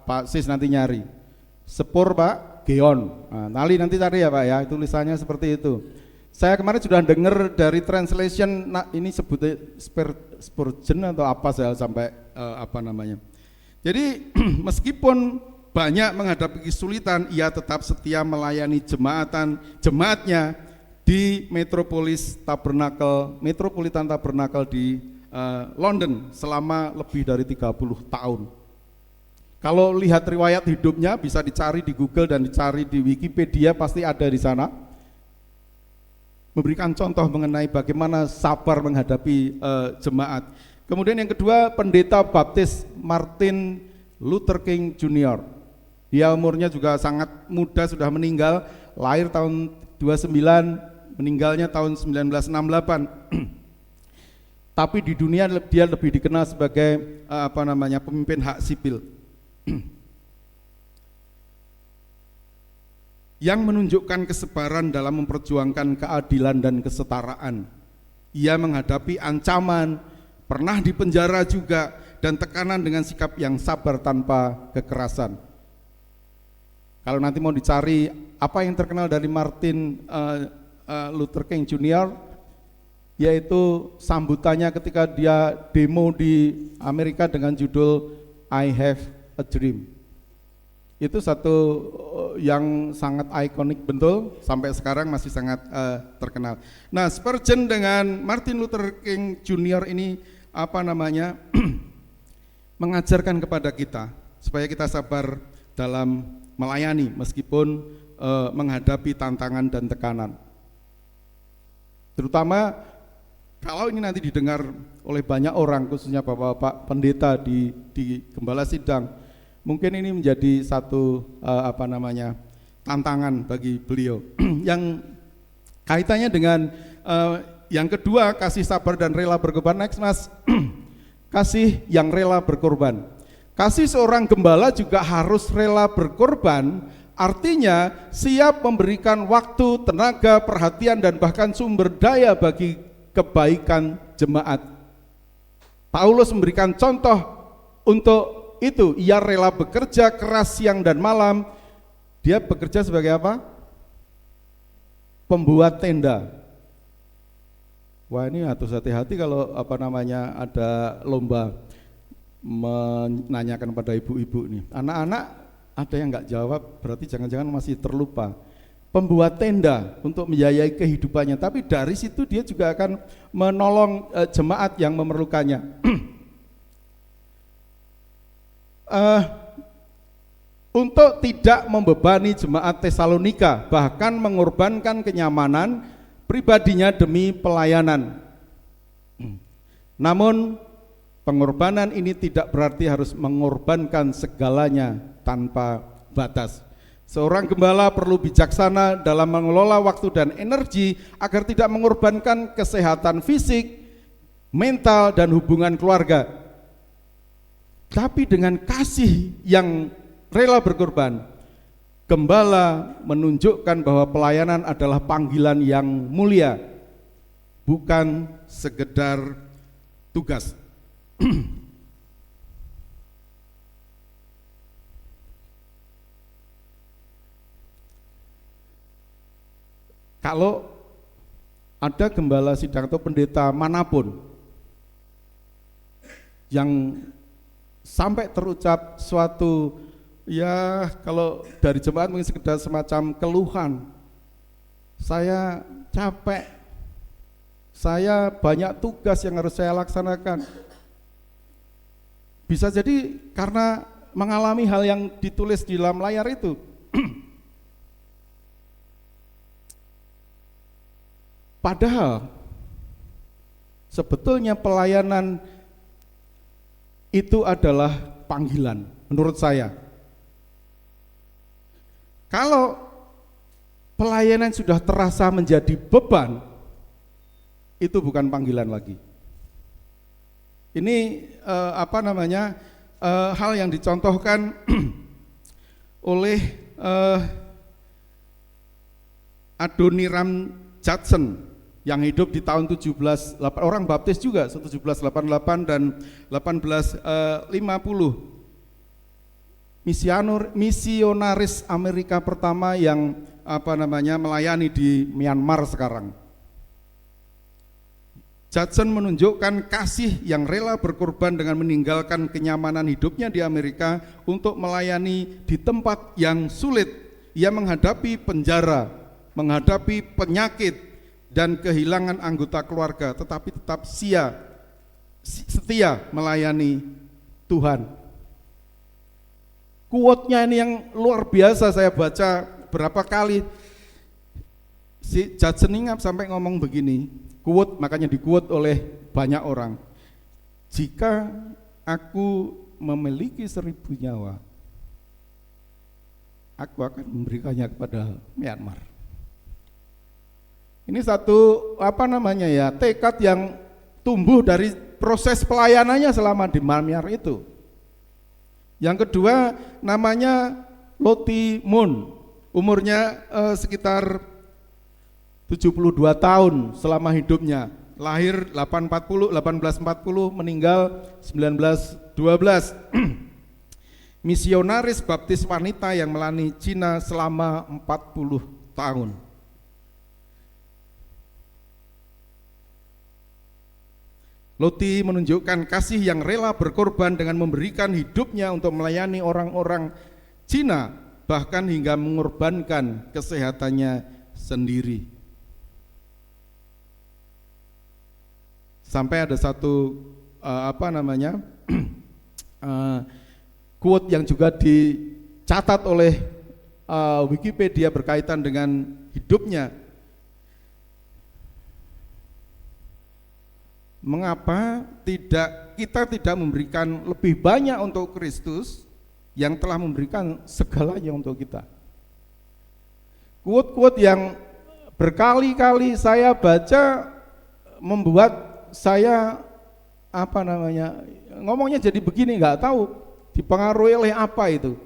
Pak Sis nanti nyari. Spur Pak Geon. Nanti cari ya Pak ya, tulisannya seperti itu. Saya kemarin sudah dengar dari translation, ini sebutnya Spurgeon atau apa saya sampai Jadi meskipun banyak menghadapi kesulitan, ia tetap setia melayani jemaatnya di Metropolitan Tabernacle di London selama lebih dari 30 tahun. Kalau lihat riwayat hidupnya bisa dicari di Google dan dicari di Wikipedia, pasti ada di sana. Memberikan contoh mengenai bagaimana sabar menghadapi jemaat. Kemudian yang kedua, pendeta baptis Martin Luther King Jr. Dia umurnya juga sangat muda, sudah meninggal, lahir tahun 29, meninggalnya tahun 1968. Tapi di dunia dia lebih dikenal sebagai pemimpin hak sipil. Yang menunjukkan kesabaran dalam memperjuangkan keadilan dan kesetaraan. Ia menghadapi ancaman, pernah dipenjara juga, dan tekanan dengan sikap yang sabar tanpa kekerasan. Kalau nanti mau dicari apa yang terkenal dari Martin Luther King Jr., yaitu sambutannya ketika dia demo di Amerika dengan judul I Have a Dream. Itu satu yang sangat ikonik betul, sampai sekarang masih sangat terkenal. Nah, Spurgeon dengan Martin Luther King Jr. ini mengajarkan kepada kita supaya kita sabar dalam melayani meskipun menghadapi tantangan dan tekanan. Terutama kalau ini nanti didengar oleh banyak orang, khususnya bapak-bapak pendeta di gembala sidang, mungkin ini menjadi satu tantangan bagi beliau. Yang kaitannya dengan yang kedua, kasih sabar dan rela berkorban. Next Mas, kasih yang rela berkorban. Kasih seorang gembala juga harus rela berkorban. Artinya siap memberikan waktu, tenaga, perhatian, dan bahkan sumber daya bagi kebaikan jemaat. Paulus memberikan contoh untuk itu. Ia rela bekerja keras siang dan malam. Dia bekerja sebagai apa? Pembuat tenda. Wah, ini harus hati-hati kalau ada lomba menanyakan pada ibu-ibu nih. Anak-anak ada yang nggak jawab, berarti jangan-jangan masih terlupa. Pembuat tenda untuk membiayai kehidupannya, tapi dari situ dia juga akan menolong jemaat yang memerlukannya. Untuk tidak membebani jemaat Tesalonika, bahkan mengorbankan kenyamanan pribadinya demi pelayanan. Namun pengorbanan ini tidak berarti harus mengorbankan segalanya tanpa batas. Seorang gembala perlu bijaksana dalam mengelola waktu dan energi agar tidak mengorbankan kesehatan fisik, mental, dan hubungan keluarga. Tapi dengan kasih yang rela berkorban, gembala menunjukkan bahwa pelayanan adalah panggilan yang mulia, bukan sekedar tugas. Kalau ada gembala sidang atau pendeta manapun yang sampai terucap suatu, ya kalau dari jemaat mungkin sekedar semacam keluhan, saya capek, saya banyak tugas yang harus saya laksanakan. Bisa jadi karena mengalami hal yang ditulis di dalam layar itu. Padahal sebetulnya pelayanan itu adalah panggilan menurut saya. Kalau pelayanan sudah terasa menjadi beban, itu bukan panggilan lagi. Ini hal yang dicontohkan oleh Adoniram Judson yang hidup di tahun 1788, orang baptis juga 1788 dan 1850. Misionaris Amerika pertama yang melayani di Myanmar sekarang. Judson menunjukkan kasih yang rela berkorban dengan meninggalkan kenyamanan hidupnya di Amerika untuk melayani di tempat yang sulit. Ia menghadapi penjara, menghadapi penyakit dan kehilangan anggota keluarga, tetapi tetap setia melayani Tuhan. Quote-nya ini yang luar biasa, saya baca berapa kali. Si Judson ingat sampai ngomong begini, quote, makanya di-quote oleh banyak orang. Jika aku memiliki 1000 nyawa, aku akan memberikannya kepada Myanmar. Ini satu tekad yang tumbuh dari proses pelayanannya selama di Myanmar itu. Yang kedua namanya Lottie Moon, umurnya sekitar 72 tahun selama hidupnya. Lahir 1840, meninggal 1912. Misionaris baptis wanita yang melayani Cina selama 40 tahun. Lottie menunjukkan kasih yang rela berkorban dengan memberikan hidupnya untuk melayani orang-orang Cina, bahkan hingga mengorbankan kesehatannya sendiri. Sampai ada satu quote yang juga dicatat oleh Wikipedia berkaitan dengan hidupnya. Mengapa kita tidak memberikan lebih banyak untuk Kristus yang telah memberikan segalanya untuk kita? Quote-quote yang berkali-kali saya baca membuat saya ngomongnya jadi begini, nggak tahu dipengaruhi oleh apa itu.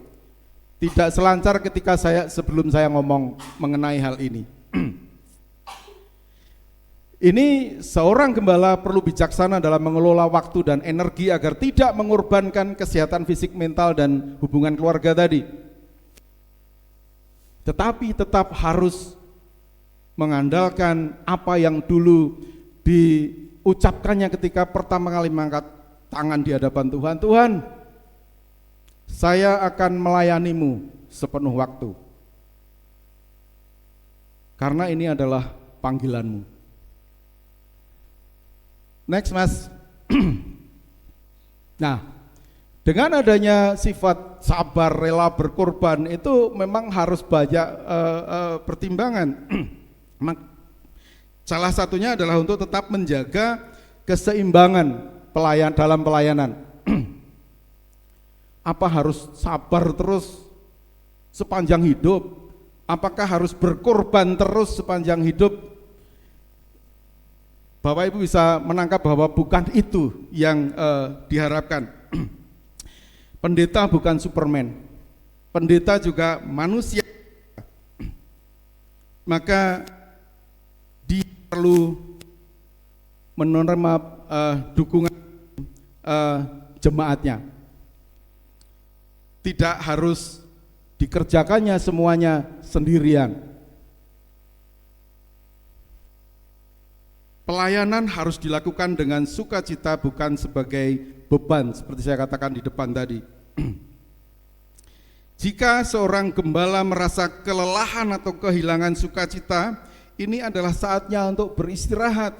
Tidak selancar ketika sebelum saya ngomong mengenai hal ini. Ini seorang gembala perlu bijaksana dalam mengelola waktu dan energi agar tidak mengorbankan kesehatan fisik, mental, dan hubungan keluarga tadi. Tetapi tetap harus mengandalkan apa yang dulu diucapkannya ketika pertama kali mengangkat tangan di hadapan Tuhan. Tuhan, saya akan melayanimu sepenuh waktu, karena ini adalah panggilanmu. Next Mas. Nah, dengan adanya sifat sabar, rela berkorban itu memang harus banyak pertimbangan. Salah satunya adalah untuk tetap menjaga keseimbangan dalam pelayanan. Apa harus sabar terus sepanjang hidup? Apakah harus berkorban terus sepanjang hidup? Bapak Ibu bisa menangkap bahwa bukan itu yang diharapkan. Pendeta bukan Superman. Pendeta juga manusia. Maka dia perlu menerima dukungan jemaatnya. Tidak harus dikerjakannya semuanya sendirian. Pelayanan harus dilakukan dengan sukacita, bukan sebagai beban, seperti saya katakan di depan tadi. Jika seorang gembala merasa kelelahan atau kehilangan sukacita, ini adalah saatnya untuk beristirahat,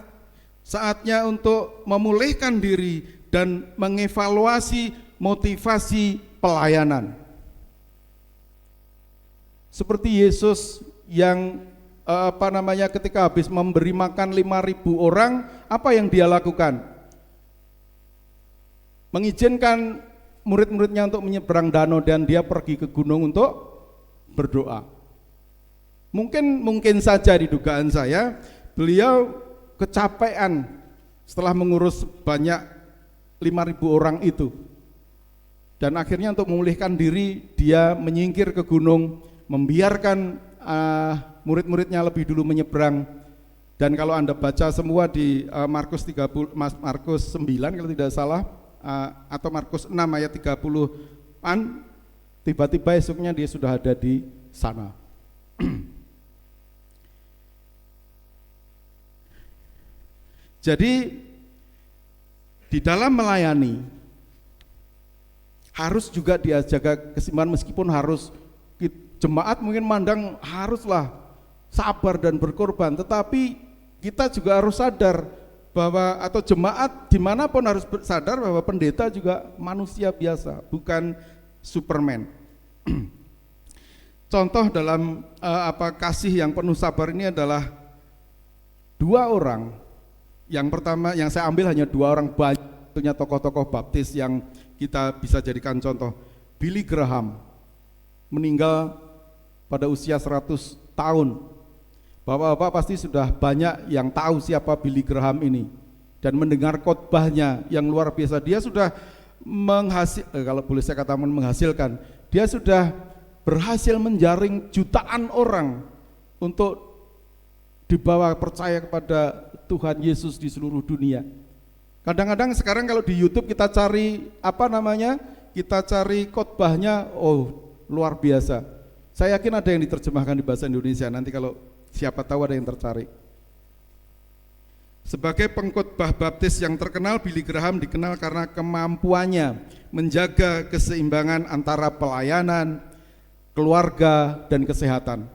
saatnya untuk memulihkan diri dan mengevaluasi motivasi pelayanan. Seperti Yesus yang ketika habis memberi makan 5.000 orang, apa yang dia lakukan? Mengizinkan murid-muridnya untuk menyeberang danau dan dia pergi ke gunung untuk berdoa. Mungkin saja di dugaan saya, beliau kecapean setelah mengurus banyak 5.000 orang itu. Dan akhirnya untuk memulihkan diri, dia menyingkir ke gunung, membiarkan murid-muridnya lebih dulu menyeberang. Dan kalau Anda baca semua di Markus 9 kalau tidak salah, atau Markus 6 ayat 30-an, tiba-tiba esoknya dia sudah ada di sana. Jadi di dalam melayani harus juga dia jaga keseimbangan, meskipun harus jemaat mungkin mandang haruslah sabar dan berkorban, tetapi kita juga harus sadar bahwa, atau jemaat dimanapun harus sadar bahwa pendeta juga manusia biasa, bukan Superman. Contoh dalam kasih yang penuh sabar ini adalah 2 orang. Yang pertama yang saya ambil hanya 2 orang, banyaknya tokoh-tokoh baptis yang kita bisa jadikan contoh. Billy Graham meninggal pada usia 100 tahun. Bapak-bapak pasti sudah banyak yang tahu siapa Billy Graham ini dan mendengar khotbahnya yang luar biasa. Dia sudah kalau boleh saya katakan menghasilkan, dia sudah berhasil menjaring jutaan orang untuk dibawa percaya kepada Tuhan Yesus di seluruh dunia. Kadang-kadang sekarang kalau di YouTube kita cari kita cari khotbahnya, oh luar biasa. Saya yakin ada yang diterjemahkan di bahasa Indonesia, nanti kalau siapa tahu ada yang tertarik. Sebagai pengkhotbah baptis yang terkenal, Billy Graham dikenal karena kemampuannya menjaga keseimbangan antara pelayanan, keluarga, dan kesehatan.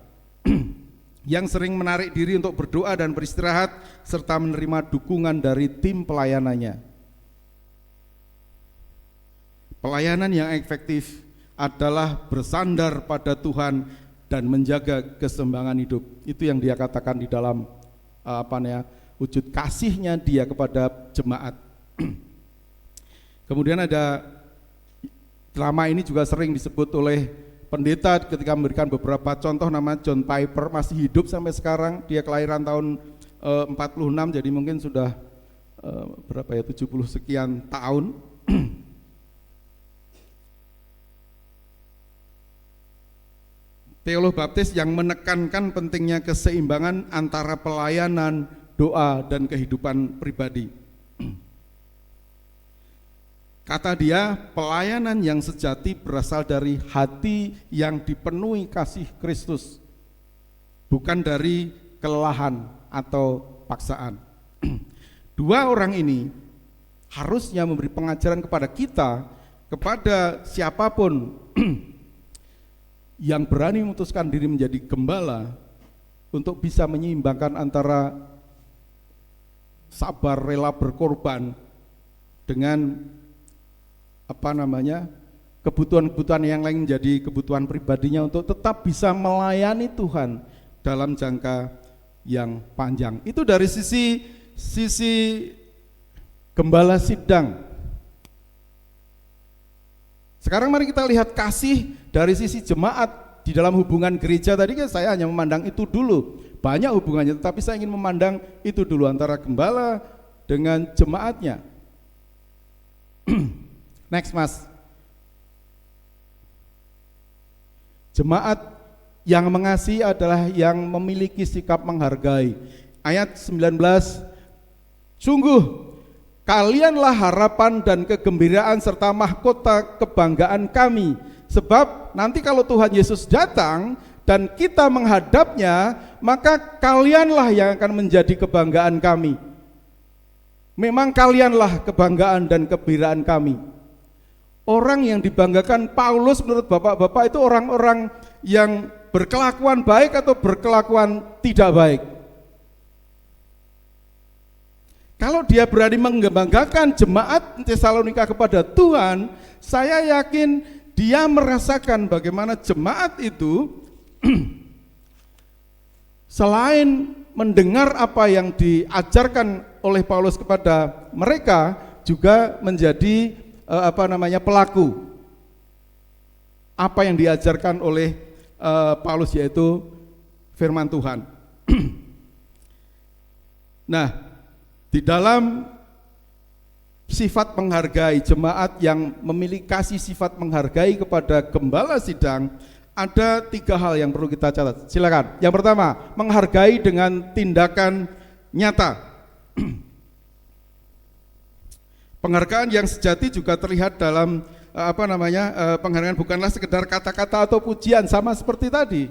Yang sering menarik diri untuk berdoa dan beristirahat serta menerima dukungan dari tim pelayanannya. Pelayanan yang efektif adalah bersandar pada Tuhan dan menjaga keseimbangan hidup. Itu yang dia katakan di dalam wujud kasihnya dia kepada jemaat. Kemudian ada, drama ini juga sering disebut oleh pendeta ketika memberikan beberapa contoh, nama John Piper, masih hidup sampai sekarang. Dia kelahiran tahun 46, jadi mungkin sudah 70 sekian tahun. Teolog baptis yang menekankan pentingnya keseimbangan antara pelayanan, doa, dan kehidupan pribadi. Kata dia, pelayanan yang sejati berasal dari hati yang dipenuhi kasih Kristus, bukan dari kelelahan atau paksaan. Dua orang ini harusnya memberi pengajaran kepada kita, kepada siapapun yang berani memutuskan diri menjadi gembala, untuk bisa menyeimbangkan antara sabar, rela berkorban dengan kebutuhan-kebutuhan yang lain menjadi kebutuhan pribadinya untuk tetap bisa melayani Tuhan dalam jangka yang panjang. Itu dari sisi gembala sidang. Sekarang mari kita lihat kasih dari sisi jemaat di dalam hubungan gereja. Tadi kan saya hanya memandang itu dulu, banyak hubungannya, tetapi saya ingin memandang itu dulu, antara gembala dengan jemaatnya. Next mas. Jemaat yang mengasihi adalah yang memiliki sikap menghargai. Ayat 19, sungguh kalianlah harapan dan kegembiraan serta mahkota kebanggaan kami. Sebab nanti kalau Tuhan Yesus datang dan kita menghadapnya, maka kalianlah yang akan menjadi kebanggaan kami. Memang kalianlah kebanggaan dan kegembiraan kami. Orang yang dibanggakan Paulus menurut bapak-bapak itu orang-orang yang berkelakuan baik atau berkelakuan tidak baik. Kalau dia berani membanggakan jemaat Tesalonika kepada Tuhan, saya yakin dia merasakan bagaimana jemaat itu selain mendengar apa yang diajarkan oleh Paulus kepada mereka, juga menjadi pelaku apa yang diajarkan oleh Paulus, yaitu firman Tuhan. Nah, di dalam sifat menghargai, jemaat yang memiliki kasih sifat menghargai kepada gembala sidang, ada 3 hal yang perlu kita catat. Silakan. Yang pertama, menghargai dengan tindakan nyata. Penghargaan yang sejati juga terlihat dalam penghargaan bukanlah sekedar kata-kata atau pujian, sama seperti tadi.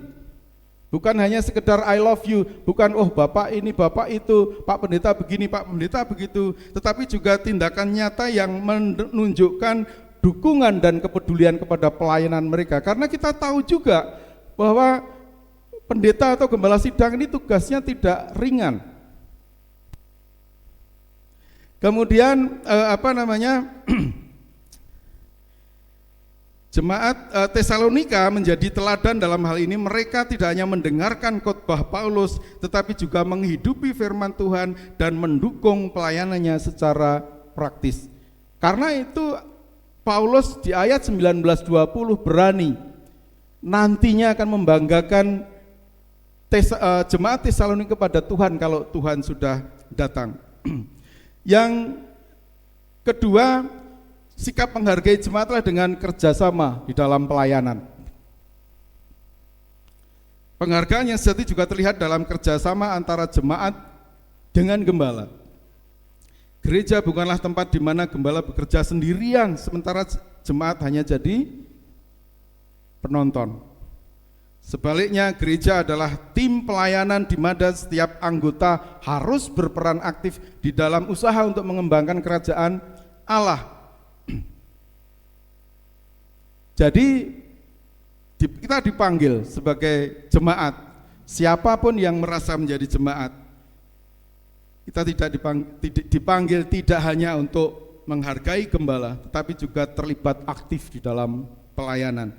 Bukan hanya sekedar I love you, bukan oh Bapak ini, Bapak itu, Pak Pendeta begini, Pak Pendeta begitu, tetapi juga tindakan nyata yang menunjukkan dukungan dan kepedulian kepada pelayanan mereka. Karena kita tahu juga bahwa pendeta atau gembala sidang ini tugasnya tidak ringan. Kemudian jemaat Tesalonika menjadi teladan dalam hal ini. Mereka tidak hanya mendengarkan khotbah Paulus, tetapi juga menghidupi firman Tuhan dan mendukung pelayanannya secara praktis. Karena itu Paulus di ayat 19-20 berani nantinya akan membanggakan jemaat Tesalonika kepada Tuhan kalau Tuhan sudah datang. Yang kedua, sikap menghargai jemaatlah dengan kerjasama di dalam pelayanan. Penghargaan yang sejati juga terlihat dalam kerjasama antara jemaat dengan gembala. Gereja bukanlah tempat di mana gembala bekerja sendirian, sementara jemaat hanya jadi penonton. Sebaliknya, gereja adalah tim pelayanan di mana setiap anggota harus berperan aktif di dalam usaha untuk mengembangkan kerajaan Allah. Jadi Kita dipanggil sebagai jemaat. Siapapun yang merasa menjadi jemaat, kita tidak dipanggil tidak hanya untuk menghargai gembala, tetapi juga terlibat aktif di dalam pelayanan.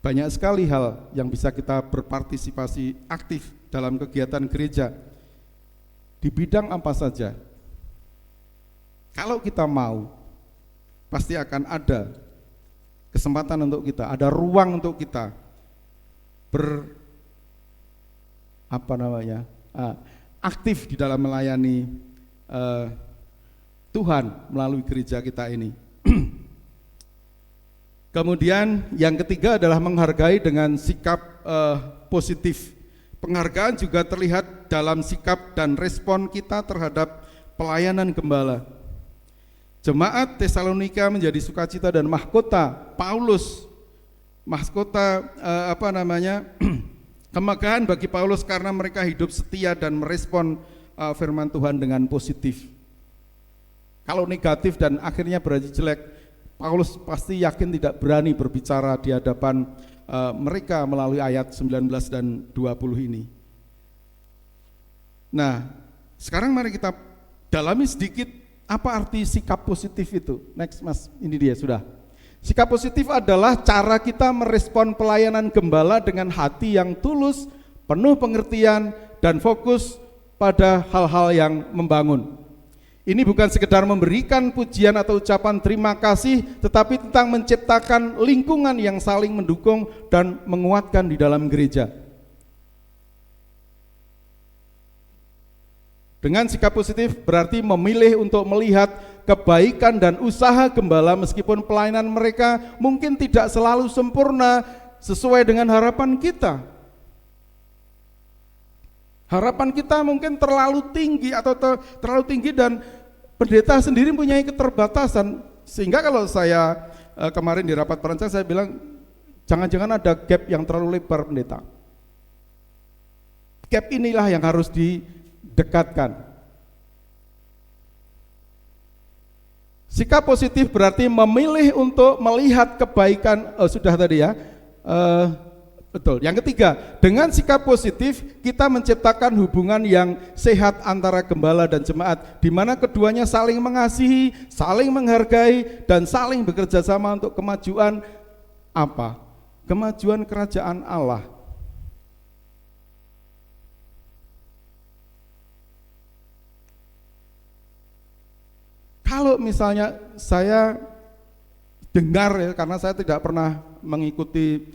Banyak sekali hal yang bisa kita berpartisipasi aktif dalam kegiatan gereja. Di bidang apa saja. Kalau kita mau, pasti akan ada kesempatan untuk kita, ada ruang untuk kita aktif di dalam melayani Tuhan melalui gereja kita ini. Kemudian yang ketiga adalah menghargai dengan sikap positif. Penghargaan juga terlihat dalam sikap dan respon kita terhadap pelayanan gembala. Jemaat Tesalonika menjadi sukacita dan mahkota Paulus, kemegahan bagi Paulus karena mereka hidup setia dan merespon firman Tuhan dengan positif. Kalau negatif dan akhirnya berarti jelek, Paulus pasti yakin tidak berani berbicara di hadapan mereka melalui ayat 19 dan 20 ini. Nah, sekarang mari kita dalami sedikit apa arti sikap positif itu. Next Mas, ini dia sudah. Sikap positif adalah cara kita merespon pelayanan gembala dengan hati yang tulus, penuh pengertian, dan fokus pada hal-hal yang membangun. Ini bukan sekedar memberikan pujian atau ucapan terima kasih, tetapi tentang menciptakan lingkungan yang saling mendukung dan menguatkan di dalam gereja. Dengan sikap positif berarti memilih untuk melihat kebaikan dan usaha gembala meskipun pelayanan mereka mungkin tidak selalu sempurna sesuai dengan harapan kita. Harapan kita mungkin terlalu tinggi atau terlalu tinggi dan pendeta sendiri mempunyai keterbatasan, sehingga kalau saya kemarin di rapat perancang saya bilang jangan-jangan ada gap yang terlalu lebar pendeta. Gap inilah yang harus didekatkan. Sikap positif berarti memilih untuk melihat kebaikan, sudah tadi ya, betul. Yang ketiga, dengan sikap positif kita menciptakan hubungan yang sehat antara gembala dan jemaat, di mana keduanya saling mengasihi, saling menghargai, dan saling bekerja sama untuk kemajuan apa? Kemajuan kerajaan Allah. Kalau misalnya saya dengar ya, karena saya tidak pernah mengikuti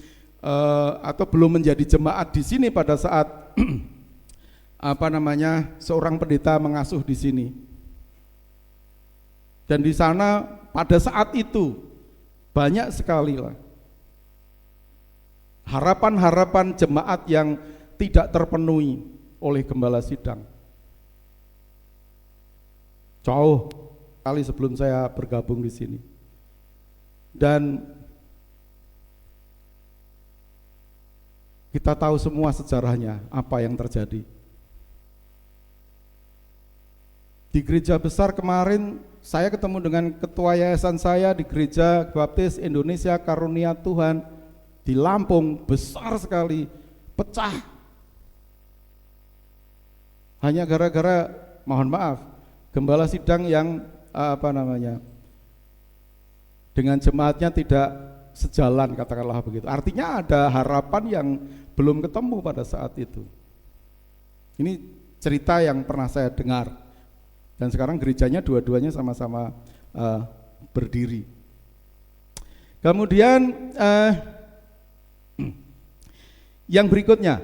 atau belum menjadi jemaat di sini pada saat seorang pendeta mengasuh di sini. Dan di sana pada saat itu banyak sekali lah harapan-harapan jemaat yang tidak terpenuhi oleh gembala sidang. Jauh kali sebelum saya bergabung di sini. Dan kita tahu semua sejarahnya, apa yang terjadi. Di gereja besar kemarin, saya ketemu dengan ketua yayasan saya di gereja Baptis Indonesia Karunia Tuhan di Lampung, besar sekali, pecah. Hanya gara-gara, mohon maaf, gembala sidang yang dengan jemaatnya tidak sejalan, katakanlah begitu. Artinya ada harapan yang belum ketemu pada saat itu. Ini cerita yang pernah saya dengar. Dan sekarang gerejanya dua-duanya sama-sama berdiri. Kemudian yang berikutnya,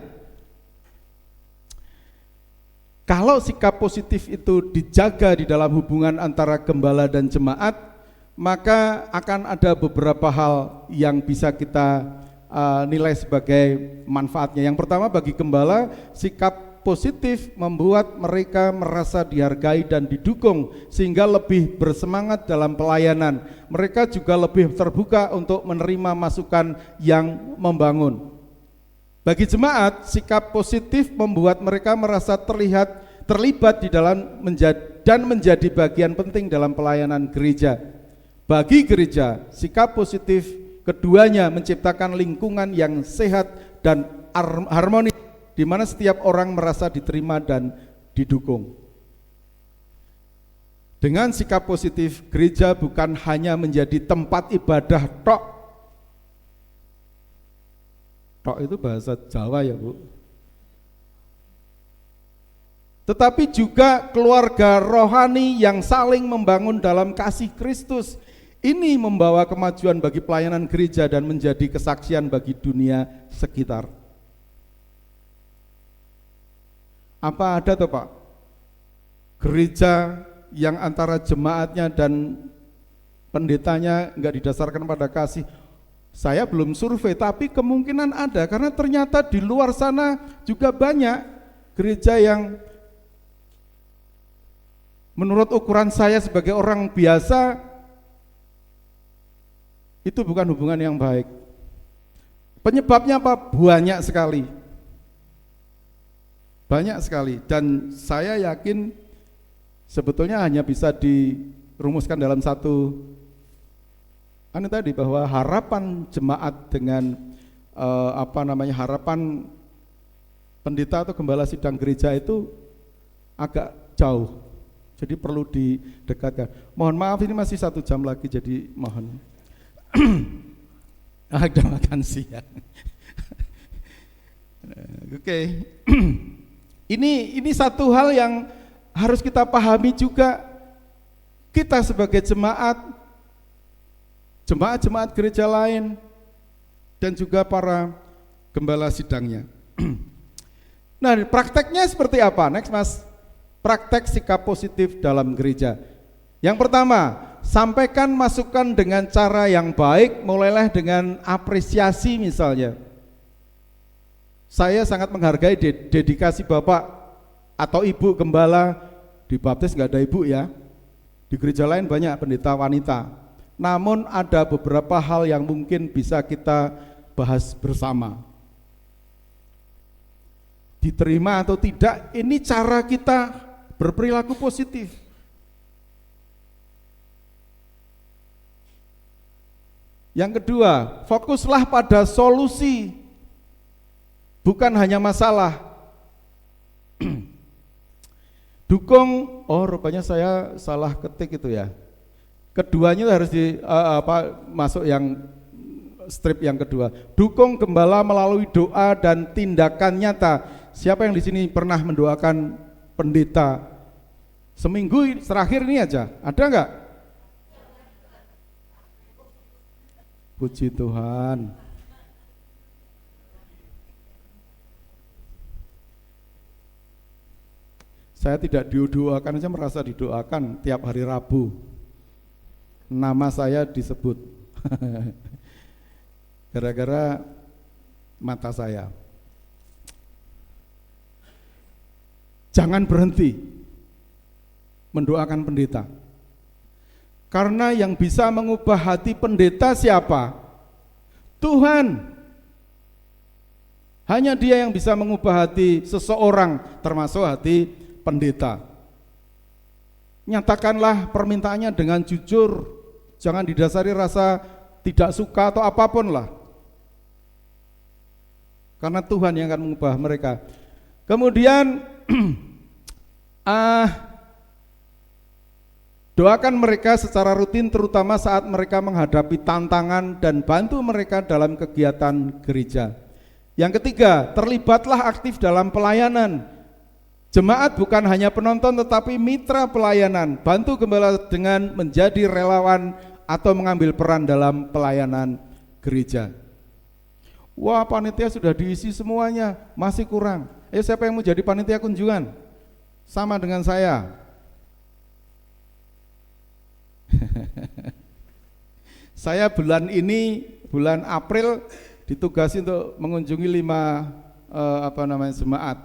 kalau sikap positif itu dijaga di dalam hubungan antara gembala dan jemaat, maka akan ada beberapa hal yang bisa kita nilai sebagai manfaatnya. Yang pertama, bagi gembala, sikap positif membuat mereka merasa dihargai dan didukung sehingga lebih bersemangat dalam pelayanan. Mereka juga lebih terbuka untuk menerima masukan yang membangun. Bagi jemaat, sikap positif membuat mereka merasa terlibat di dalam dan menjadi bagian penting dalam pelayanan gereja. Bagi gereja, sikap positif keduanya menciptakan lingkungan yang sehat dan harmonis, di mana setiap orang merasa diterima dan didukung. Dengan sikap positif, gereja bukan hanya menjadi tempat ibadah tok. Tok itu bahasa Jawa ya Bu. Tetapi juga keluarga rohani yang saling membangun dalam kasih Kristus. Ini membawa kemajuan bagi pelayanan gereja dan menjadi kesaksian bagi dunia sekitar. Apa ada toh Pak? Gereja yang antara jemaatnya dan pendetanya enggak didasarkan pada kasih. Saya belum survei, tapi kemungkinan ada, karena ternyata di luar sana juga banyak gereja yang menurut ukuran saya sebagai orang biasa itu bukan hubungan yang baik. Penyebabnya apa? Banyak sekali. Banyak sekali, dan saya yakin sebetulnya hanya bisa dirumuskan dalam satu tadi, bahwa harapan jemaat dengan harapan pendeta atau gembala sidang gereja itu agak jauh. Jadi perlu didekatkan. Mohon maaf, ini masih 1 jam lagi, jadi mohon. Ada makan siang. Oke. Ini satu hal yang harus kita pahami juga. Kita sebagai jemaat gereja lain, dan juga para gembala sidangnya. Nah, prakteknya seperti apa? Next Mas. Praktek sikap positif dalam gereja. Yang pertama, sampaikan masukan dengan cara yang baik, mulailah dengan apresiasi misalnya. Saya sangat menghargai dedikasi Bapak atau Ibu gembala. Di baptis nggak ada ibu ya. Di gereja lain banyak pendeta wanita. Namun ada beberapa hal yang mungkin bisa kita bahas bersama. Diterima atau tidak, ini cara kita berperilaku positif. Yang kedua, fokuslah pada solusi, bukan hanya masalah. Dukung, rupanya saya salah ketik itu ya. Keduanya harus masuk yang strip yang kedua. Dukung gembala melalui doa dan tindakan nyata. Siapa yang di sini pernah mendoakan pendeta? Seminggu terakhir ini aja, ada enggak? Puji Tuhan. Saya tidak didoakan aja merasa didoakan tiap hari Rabu. Nama saya disebut. Gara-gara mata saya. Jangan berhenti mendoakan pendeta. Karena yang bisa mengubah hati pendeta siapa? Tuhan. Hanya Dia yang bisa mengubah hati seseorang, termasuk hati pendeta. Nyatakanlah permintaannya dengan jujur, jangan didasari rasa tidak suka atau apapun lah. Karena Tuhan yang akan mengubah mereka. Kemudian doakan mereka secara rutin, terutama saat mereka menghadapi tantangan, dan bantu mereka dalam kegiatan gereja. Yang ketiga, terlibatlah aktif dalam pelayanan. Jemaat bukan hanya penonton tetapi mitra pelayanan. Bantu gembala dengan menjadi relawan atau mengambil peran dalam pelayanan gereja. Wah, panitia sudah diisi semuanya, masih kurang. Ayo, siapa yang mau jadi panitia kunjungan? Sama dengan saya. Saya bulan ini, bulan April, ditugasi untuk mengunjungi 5 jemaat.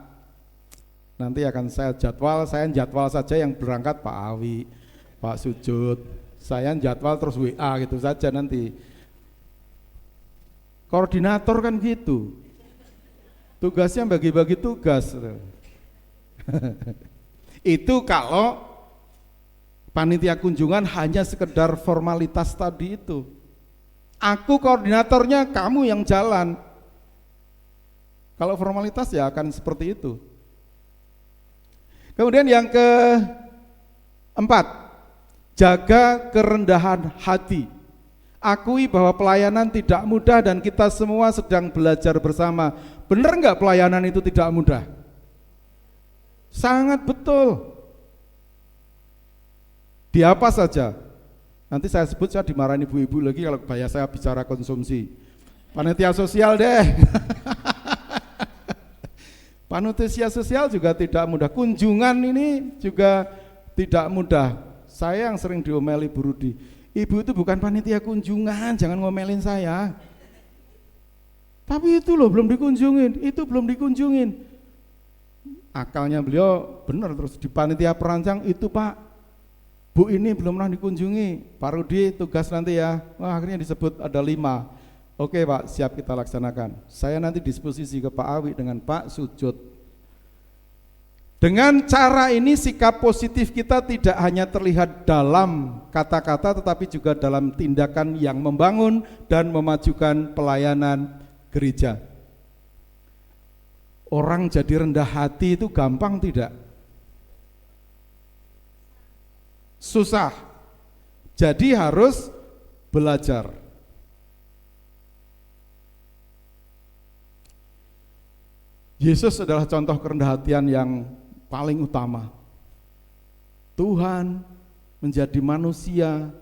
Nanti akan saya jadwal saja yang berangkat Pak Awi, Pak Sujud. Saya jadwal terus WA gitu saja nanti. Koordinator kan gitu. Tugasnya bagi-bagi tugas. Itu kalau Panitia kunjungan hanya sekedar formalitas tadi itu. Aku koordinatornya, kamu yang jalan. Kalau formalitas ya akan seperti itu. Kemudian yang keempat, jaga kerendahan hati. Akui bahwa pelayanan tidak mudah dan kita semua sedang belajar bersama. Benar enggak pelayanan itu tidak mudah? Sangat betul. Di apa saja? Nanti saya sebut, saya dimarahin ibu-ibu lagi kalau bahaya saya bicara konsumsi. Panitia sosial deh. Panitia sosial juga tidak mudah. Kunjungan ini juga tidak mudah. Saya yang sering diomeli Bu Rudi, ibu itu bukan panitia kunjungan, jangan ngomelin saya. Tapi itu loh belum dikunjungin, itu belum dikunjungin. Akalnya beliau benar, terus di panitia perancang itu Pak, Bu ini belum pernah dikunjungi, Pak Rudi tugas nanti ya. Wah, akhirnya disebut ada 5. Oke Pak, siap kita laksanakan. Saya nanti disposisi ke Pak Awi dengan Pak Sujud. Dengan cara ini sikap positif kita tidak hanya terlihat dalam kata-kata tetapi juga dalam tindakan yang membangun dan memajukan pelayanan gereja. Orang jadi rendah hati itu gampang tidak? Susah. Jadi harus belajar. Yesus adalah contoh kerendahan hatian yang paling utama. Tuhan menjadi manusia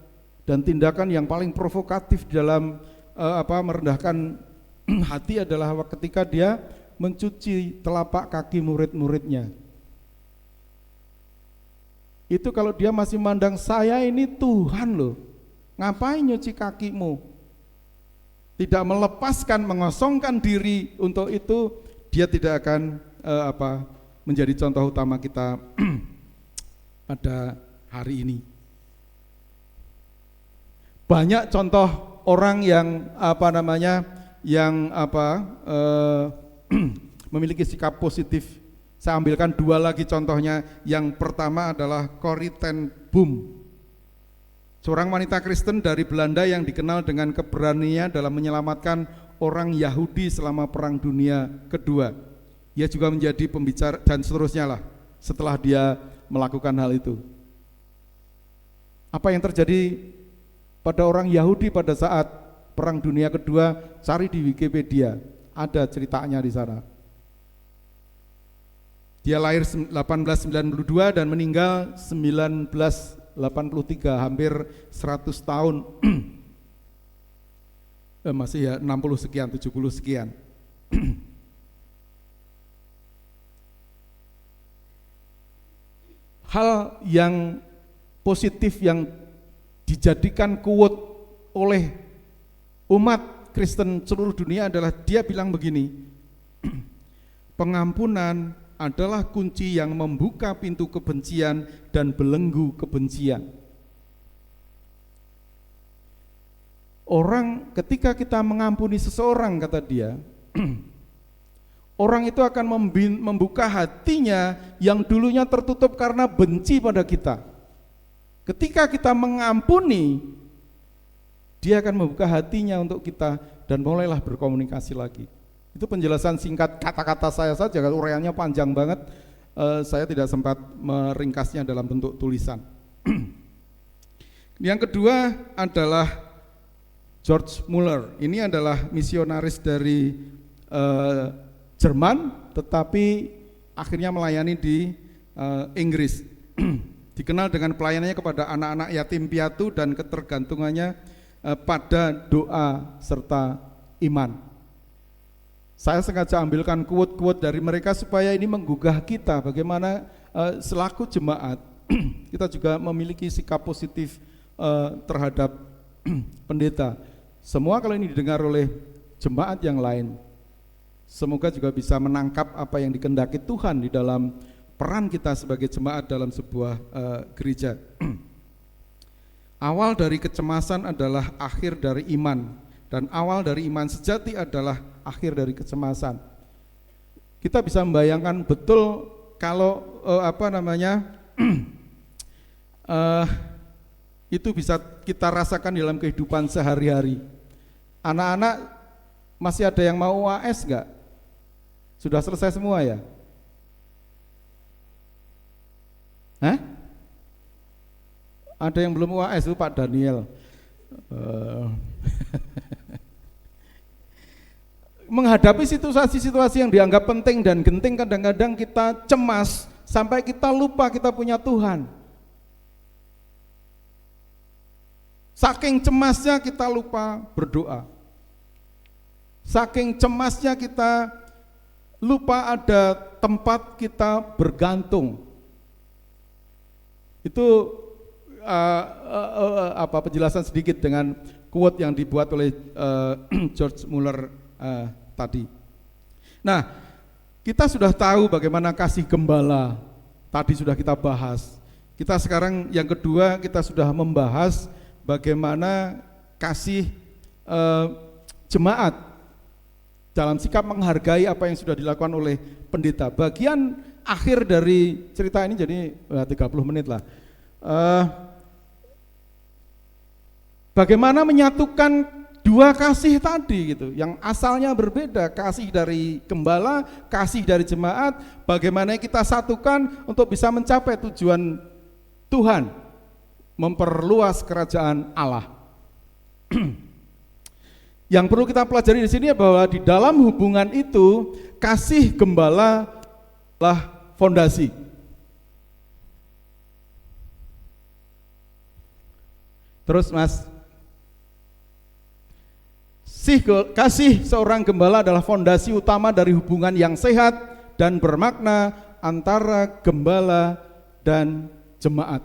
dan tindakan yang paling provokatif dalam merendahkan hati adalah ketika dia mencuci telapak kaki murid-muridnya. Itu kalau dia masih mandang saya ini Tuhan loh, ngapain nyuci kakimu? Tidak melepaskan, mengosongkan diri untuk itu, dia tidak akan menjadi contoh utama kita pada hari ini. Banyak contoh orang yang memiliki sikap positif. Saya ambilkan 2 lagi contohnya. Yang pertama adalah Corrie ten Boom, seorang wanita Kristen dari Belanda yang dikenal dengan keberaniannya dalam menyelamatkan orang Yahudi selama Perang Dunia Kedua. Ia juga menjadi pembicara dan seterusnya lah setelah dia melakukan hal itu. Apa yang terjadi pada orang Yahudi pada saat Perang Dunia Kedua, cari di Wikipedia, ada ceritanya di sana. Dia lahir 1892 dan meninggal 1983, hampir 100 tahun. Masih ya 60 sekian, 70 sekian. Hal yang positif yang dijadikan quote oleh umat Kristen seluruh dunia adalah dia bilang begini, pengampunan adalah kunci yang membuka pintu kebencian dan belenggu kebencian. Orang ketika kita mengampuni seseorang, kata dia, orang itu akan membuka hatinya yang dulunya tertutup karena benci pada kita. Ketika kita mengampuni, dia akan membuka hatinya untuk kita dan mulailah berkomunikasi lagi. Itu penjelasan singkat kata-kata saya saja, uraiannya panjang banget. Saya tidak sempat meringkasnya dalam bentuk tulisan. Yang kedua adalah George Muller. Ini adalah misionaris dari Jerman, tetapi akhirnya melayani di Inggris. Dikenal dengan pelayanannya kepada anak-anak yatim piatu dan ketergantungannya pada doa serta iman. Saya sengaja ambilkan quote-quote dari mereka supaya ini menggugah kita bagaimana selaku jemaat kita juga memiliki sikap positif terhadap pendeta. Semua kalau ini didengar oleh jemaat yang lain, semoga juga bisa menangkap apa yang dikehendaki Tuhan di dalam peran kita sebagai jemaat dalam sebuah gereja. Awal dari kecemasan adalah akhir dari iman, dan awal dari iman sejati adalah akhir dari kecemasan. Kita bisa membayangkan betul kalau itu bisa kita rasakan dalam kehidupan sehari-hari. Anak-anak masih ada yang mau UAS enggak? Sudah selesai semua ya? Hah? Ada yang belum UAS itu Pak Daniel. Menghadapi situasi-situasi yang dianggap penting dan genting, kadang-kadang kita cemas sampai kita lupa kita punya Tuhan. Saking cemasnya kita lupa berdoa. Saking cemasnya kita lupa ada tempat kita bergantung. Itu penjelasan sedikit dengan quote yang dibuat oleh George Muller tadi. Nah, kita sudah tahu bagaimana kasih gembala. Tadi sudah kita bahas. Kita sekarang yang kedua kita sudah membahas bagaimana kasih jemaat dalam sikap menghargai apa yang sudah dilakukan oleh pendeta. Bagian akhir dari cerita ini jadi 30 menit lah. Bagaimana menyatukan dua kasih tadi gitu, yang asalnya berbeda, kasih dari gembala, kasih dari jemaat, bagaimana kita satukan untuk bisa mencapai tujuan Tuhan, memperluas kerajaan Allah. Yang perlu kita pelajari di sini bahwa di dalam hubungan itu kasih gembala lah fondasi. Terus Mas, kasih seorang gembala adalah fondasi utama dari hubungan yang sehat dan bermakna antara gembala dan jemaat.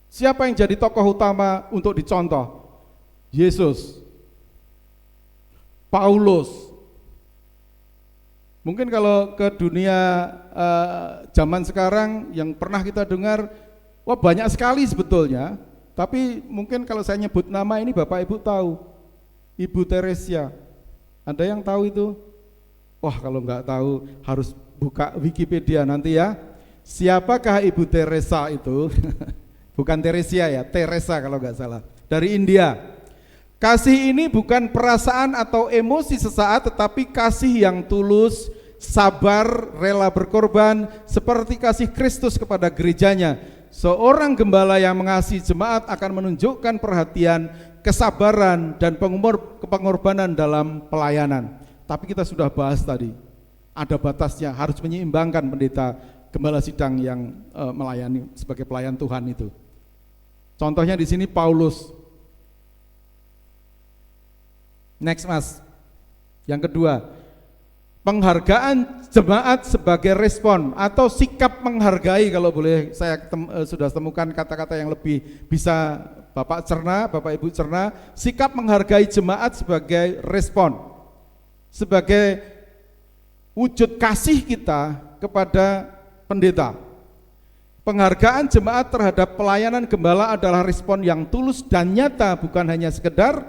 Siapa yang jadi tokoh utama untuk dicontoh? Yesus, Paulus. Mungkin kalau ke dunia zaman sekarang yang pernah kita dengar, wah banyak sekali sebetulnya. Tapi mungkin kalau saya nyebut nama ini Bapak Ibu tahu. Ibu Teresia, ada yang tahu itu? Wah kalau nggak tahu harus buka Wikipedia nanti ya. Siapakah Ibu Teresa itu? Bukan Teresia ya, Teresa kalau nggak salah. Dari India. Kasih ini bukan perasaan atau emosi sesaat, tetapi kasih yang tulus, sabar, rela berkorban, seperti kasih Kristus kepada gerejanya. Seorang gembala yang mengasihi jemaat akan menunjukkan perhatian, kesabaran dan pengorbanan dalam pelayanan. Tapi kita sudah bahas tadi, ada batasnya, harus menyeimbangkan pendeta gembala sidang yang melayani sebagai pelayan Tuhan itu. Contohnya di sini Paulus. Next Mas. Yang kedua, penghargaan jemaat sebagai respon atau sikap menghargai, kalau boleh saya sudah temukan kata-kata yang lebih bisa Bapak cerna, Bapak Ibu cerna, sikap menghargai jemaat sebagai respon, sebagai wujud kasih kita kepada pendeta. Penghargaan jemaat terhadap pelayanan gembala adalah respon yang tulus dan nyata, bukan hanya sekedar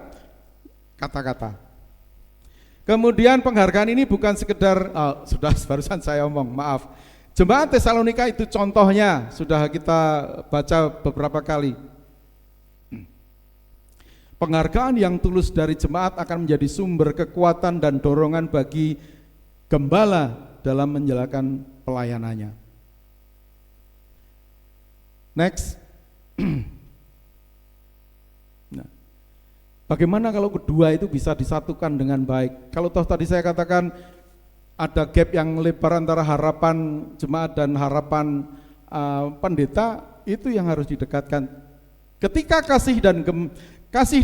kata-kata. Kemudian penghargaan ini bukan sekedar, sudah barusan saya omong, maaf. Jemaat Tesalonika itu contohnya, sudah kita baca beberapa kali. Penghargaan yang tulus dari jemaat akan menjadi sumber kekuatan dan dorongan bagi gembala dalam menjalankan pelayanannya. Next. Nah, bagaimana kalau kedua itu bisa disatukan dengan baik? Kalau toh tadi saya katakan ada gap yang lebar antara harapan jemaat dan harapan pendeta, itu yang harus didekatkan. Ketika kasih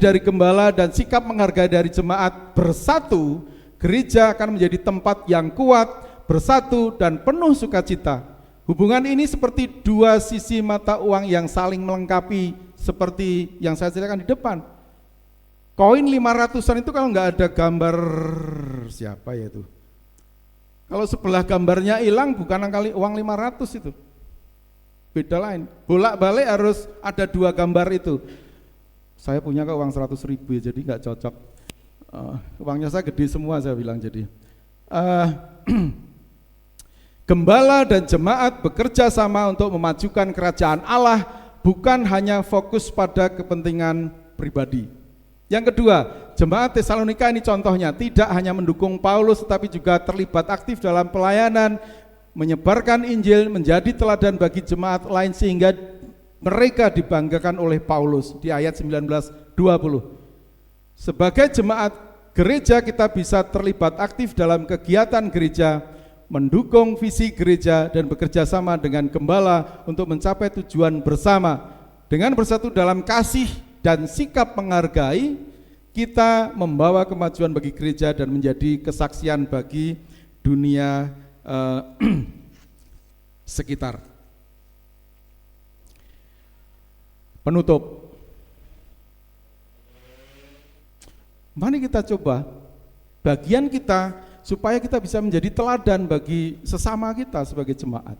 dari gembala dan sikap menghargai dari jemaat bersatu, gereja akan menjadi tempat yang kuat, bersatu dan penuh sukacita. Hubungan ini seperti dua sisi mata uang yang saling melengkapi, seperti yang saya ceritakan di depan. Koin 500-an itu kalau nggak ada gambar siapa ya itu? Kalau sebelah gambarnya hilang bukan kali uang 500 itu. Beda lain. Bolak-balik harus ada dua gambar itu. Saya punya kok uang 100.000 jadi nggak cocok. Uangnya saya gede semua saya bilang jadi. Gembala dan jemaat bekerja sama untuk memajukan kerajaan Allah bukan hanya fokus pada kepentingan pribadi. Yang kedua, jemaat Tesalonika ini contohnya tidak hanya mendukung Paulus tetapi juga terlibat aktif dalam pelayanan, menyebarkan Injil, menjadi teladan bagi jemaat lain sehingga mereka dibanggakan oleh Paulus di ayat 19-20. Sebagai jemaat gereja kita bisa terlibat aktif dalam kegiatan gereja, mendukung visi gereja dan bekerja sama dengan gembala untuk mencapai tujuan bersama. Dengan bersatu dalam kasih dan sikap menghargai, kita membawa kemajuan bagi gereja dan menjadi kesaksian bagi dunia sekitar. Penutup, mari kita coba bagian kita supaya kita bisa menjadi teladan bagi sesama kita sebagai jemaat.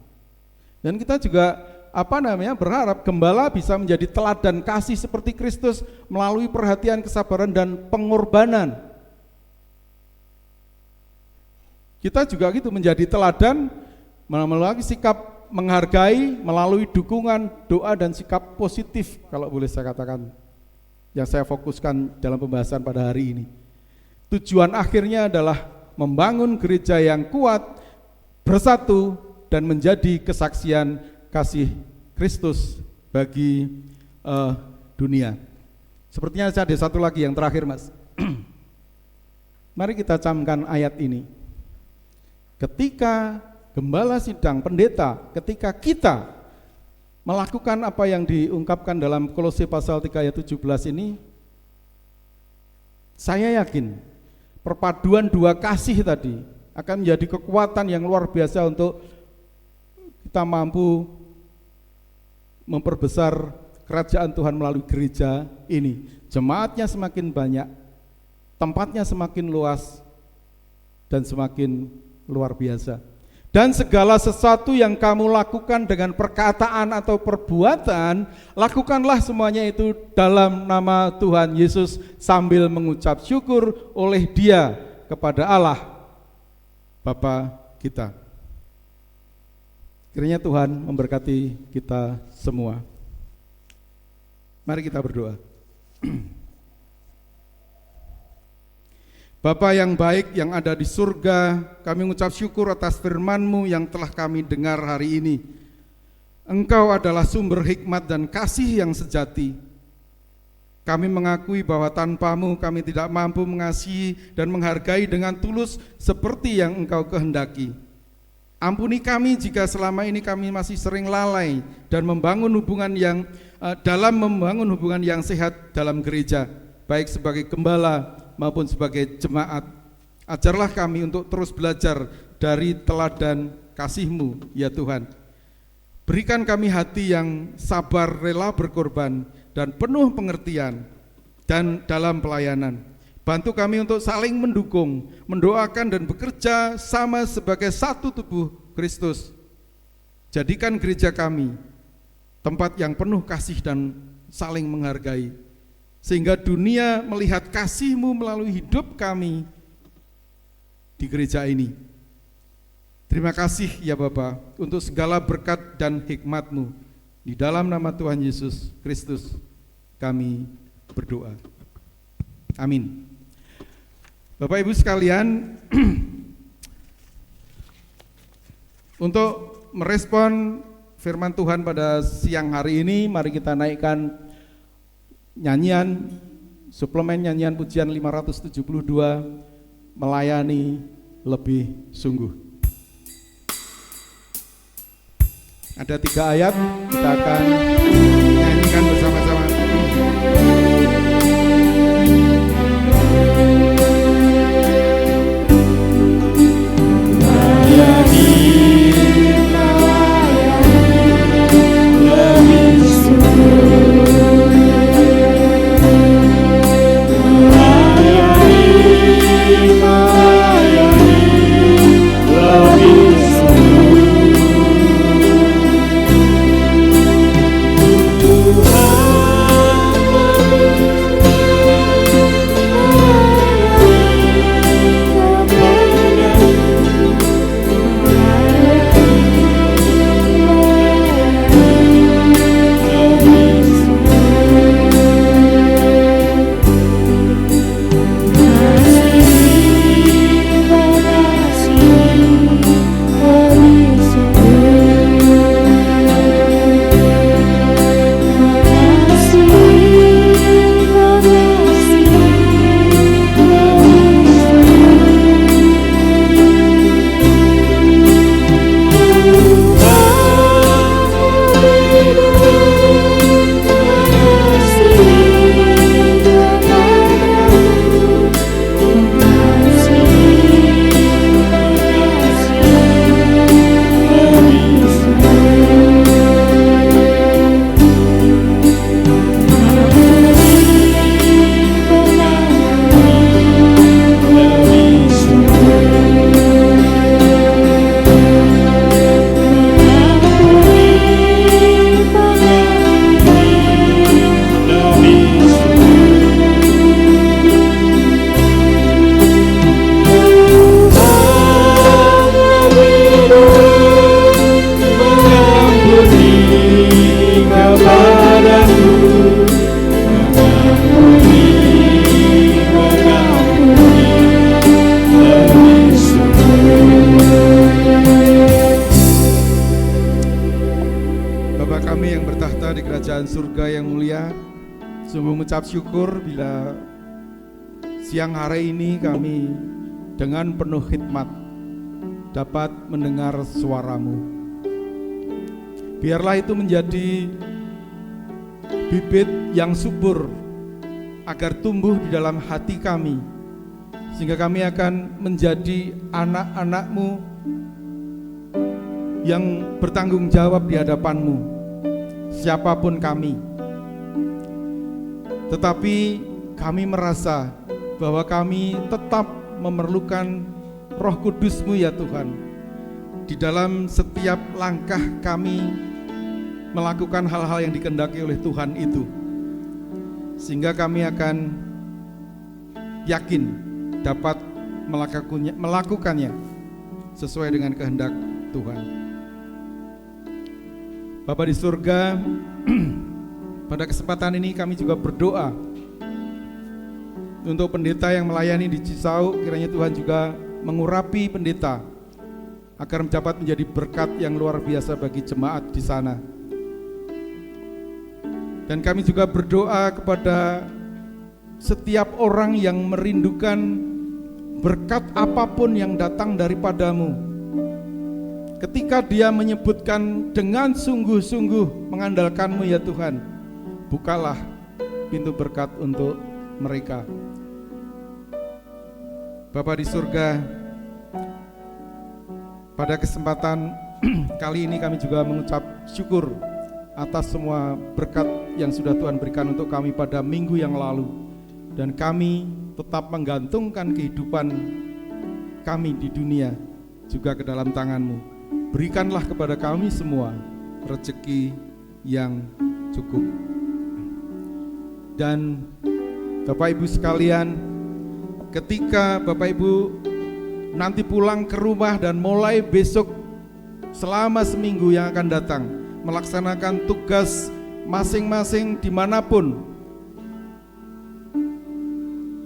Dan kita juga berharap gembala bisa menjadi teladan kasih seperti Kristus melalui perhatian, kesabaran dan pengorbanan. Kita juga gitu menjadi teladan melalui sikap menghargai, melalui dukungan, doa dan sikap positif, kalau boleh saya katakan, yang saya fokuskan dalam pembahasan pada hari ini. Tujuan akhirnya adalah membangun gereja yang kuat, bersatu dan menjadi kesaksian kasih Kristus bagi dunia. Sepertinya ada satu lagi yang terakhir, Mas. Mari kita camkan ayat ini. Ketika gembala sidang, pendeta, ketika kita melakukan apa yang diungkapkan dalam Kolose pasal 3 ayat 17 ini, saya yakin perpaduan dua kasih tadi akan menjadi kekuatan yang luar biasa untuk kita mampu memperbesar kerajaan Tuhan melalui gereja ini. Jemaatnya semakin banyak, tempatnya semakin luas dan semakin luar biasa. Dan segala sesuatu yang kamu lakukan dengan perkataan atau perbuatan, lakukanlah semuanya itu dalam nama Tuhan Yesus sambil mengucap syukur oleh Dia kepada Allah Bapa kita. Kiranya Tuhan memberkati kita semua. Mari kita berdoa. Bapa yang baik yang ada di surga, kami mengucap syukur atas firman-Mu yang telah kami dengar hari ini. Engkau adalah sumber hikmat dan kasih yang sejati. Kami mengakui bahwa tanpa-Mu kami tidak mampu mengasihi dan menghargai dengan tulus seperti yang Engkau kehendaki. Ampuni kami jika selama ini kami masih sering lalai dan membangun hubungan yang sehat dalam gereja, baik sebagai gembala maupun sebagai jemaat. Ajarlah kami untuk terus belajar dari teladan kasih-Mu, ya Tuhan. Berikan kami hati yang sabar, rela berkorban, dan penuh pengertian dan dalam pelayanan. Bantu kami untuk saling mendukung, mendoakan dan bekerja sama sebagai satu tubuh Kristus. Jadikan gereja kami tempat yang penuh kasih dan saling menghargai, sehingga dunia melihat kasih-Mu melalui hidup kami di gereja ini. Terima kasih ya Bapa untuk segala berkat dan hikmat-Mu. Di dalam nama Tuhan Yesus Kristus kami berdoa. Amin. Bapak Ibu sekalian, untuk merespon firman Tuhan pada siang hari ini, mari kita naikkan nyanyian, suplemen nyanyian pujian 572, melayani lebih sungguh. Ada 3 ayat, kita akan nyanyikan bersama-sama. Tuhan kami yang bertahta di kerajaan surga yang mulia, sungguh mengucap syukur bila siang hari ini kami dengan penuh khidmat dapat mendengar suara-Mu. Biarlah itu menjadi bibit yang subur agar tumbuh di dalam hati kami, sehingga kami akan menjadi anak-anak-Mu yang bertanggung jawab di hadapan-Mu, siapapun kami. Tetapi kami merasa bahwa kami tetap memerlukan Roh Kudus-Mu ya Tuhan, di dalam setiap langkah kami melakukan hal-hal yang dikehendaki oleh Tuhan itu, sehingga kami akan yakin dapat melakukannya sesuai dengan kehendak Tuhan. Bapa di surga, pada kesempatan ini kami juga berdoa untuk pendeta yang melayani di Cisau. Kiranya Tuhan juga mengurapi pendeta agar dapat menjadi berkat yang luar biasa bagi jemaat di sana. Dan kami juga berdoa kepada setiap orang yang merindukan berkat apapun yang datang daripada-Mu. Ketika dia menyebutkan dengan sungguh-sungguh mengandalkan-Mu ya Tuhan, bukalah pintu berkat untuk mereka. Bapa di surga, pada kesempatan kali ini kami juga mengucap syukur atas semua berkat yang sudah Tuhan berikan untuk kami pada minggu yang lalu. Dan kami tetap menggantungkan kehidupan kami di dunia juga ke dalam tangan-Mu. Berikanlah kepada kami semua rezeki yang cukup. Dan Bapak Ibu sekalian, ketika Bapak Ibu nanti pulang ke rumah dan mulai besok selama seminggu yang akan datang melaksanakan tugas masing-masing dimanapun,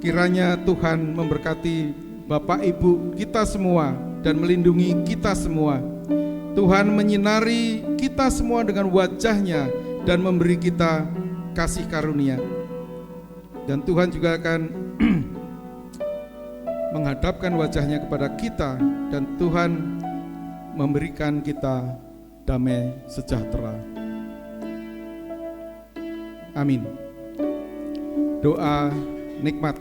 kiranya Tuhan memberkati Bapak Ibu kita semua dan melindungi kita semua. Tuhan menyinari kita semua dengan wajah-Nya dan memberi kita kasih karunia. Dan Tuhan juga akan menghadapkan wajah-Nya kepada kita, dan Tuhan memberikan kita damai sejahtera. Amin. Doa nikmat.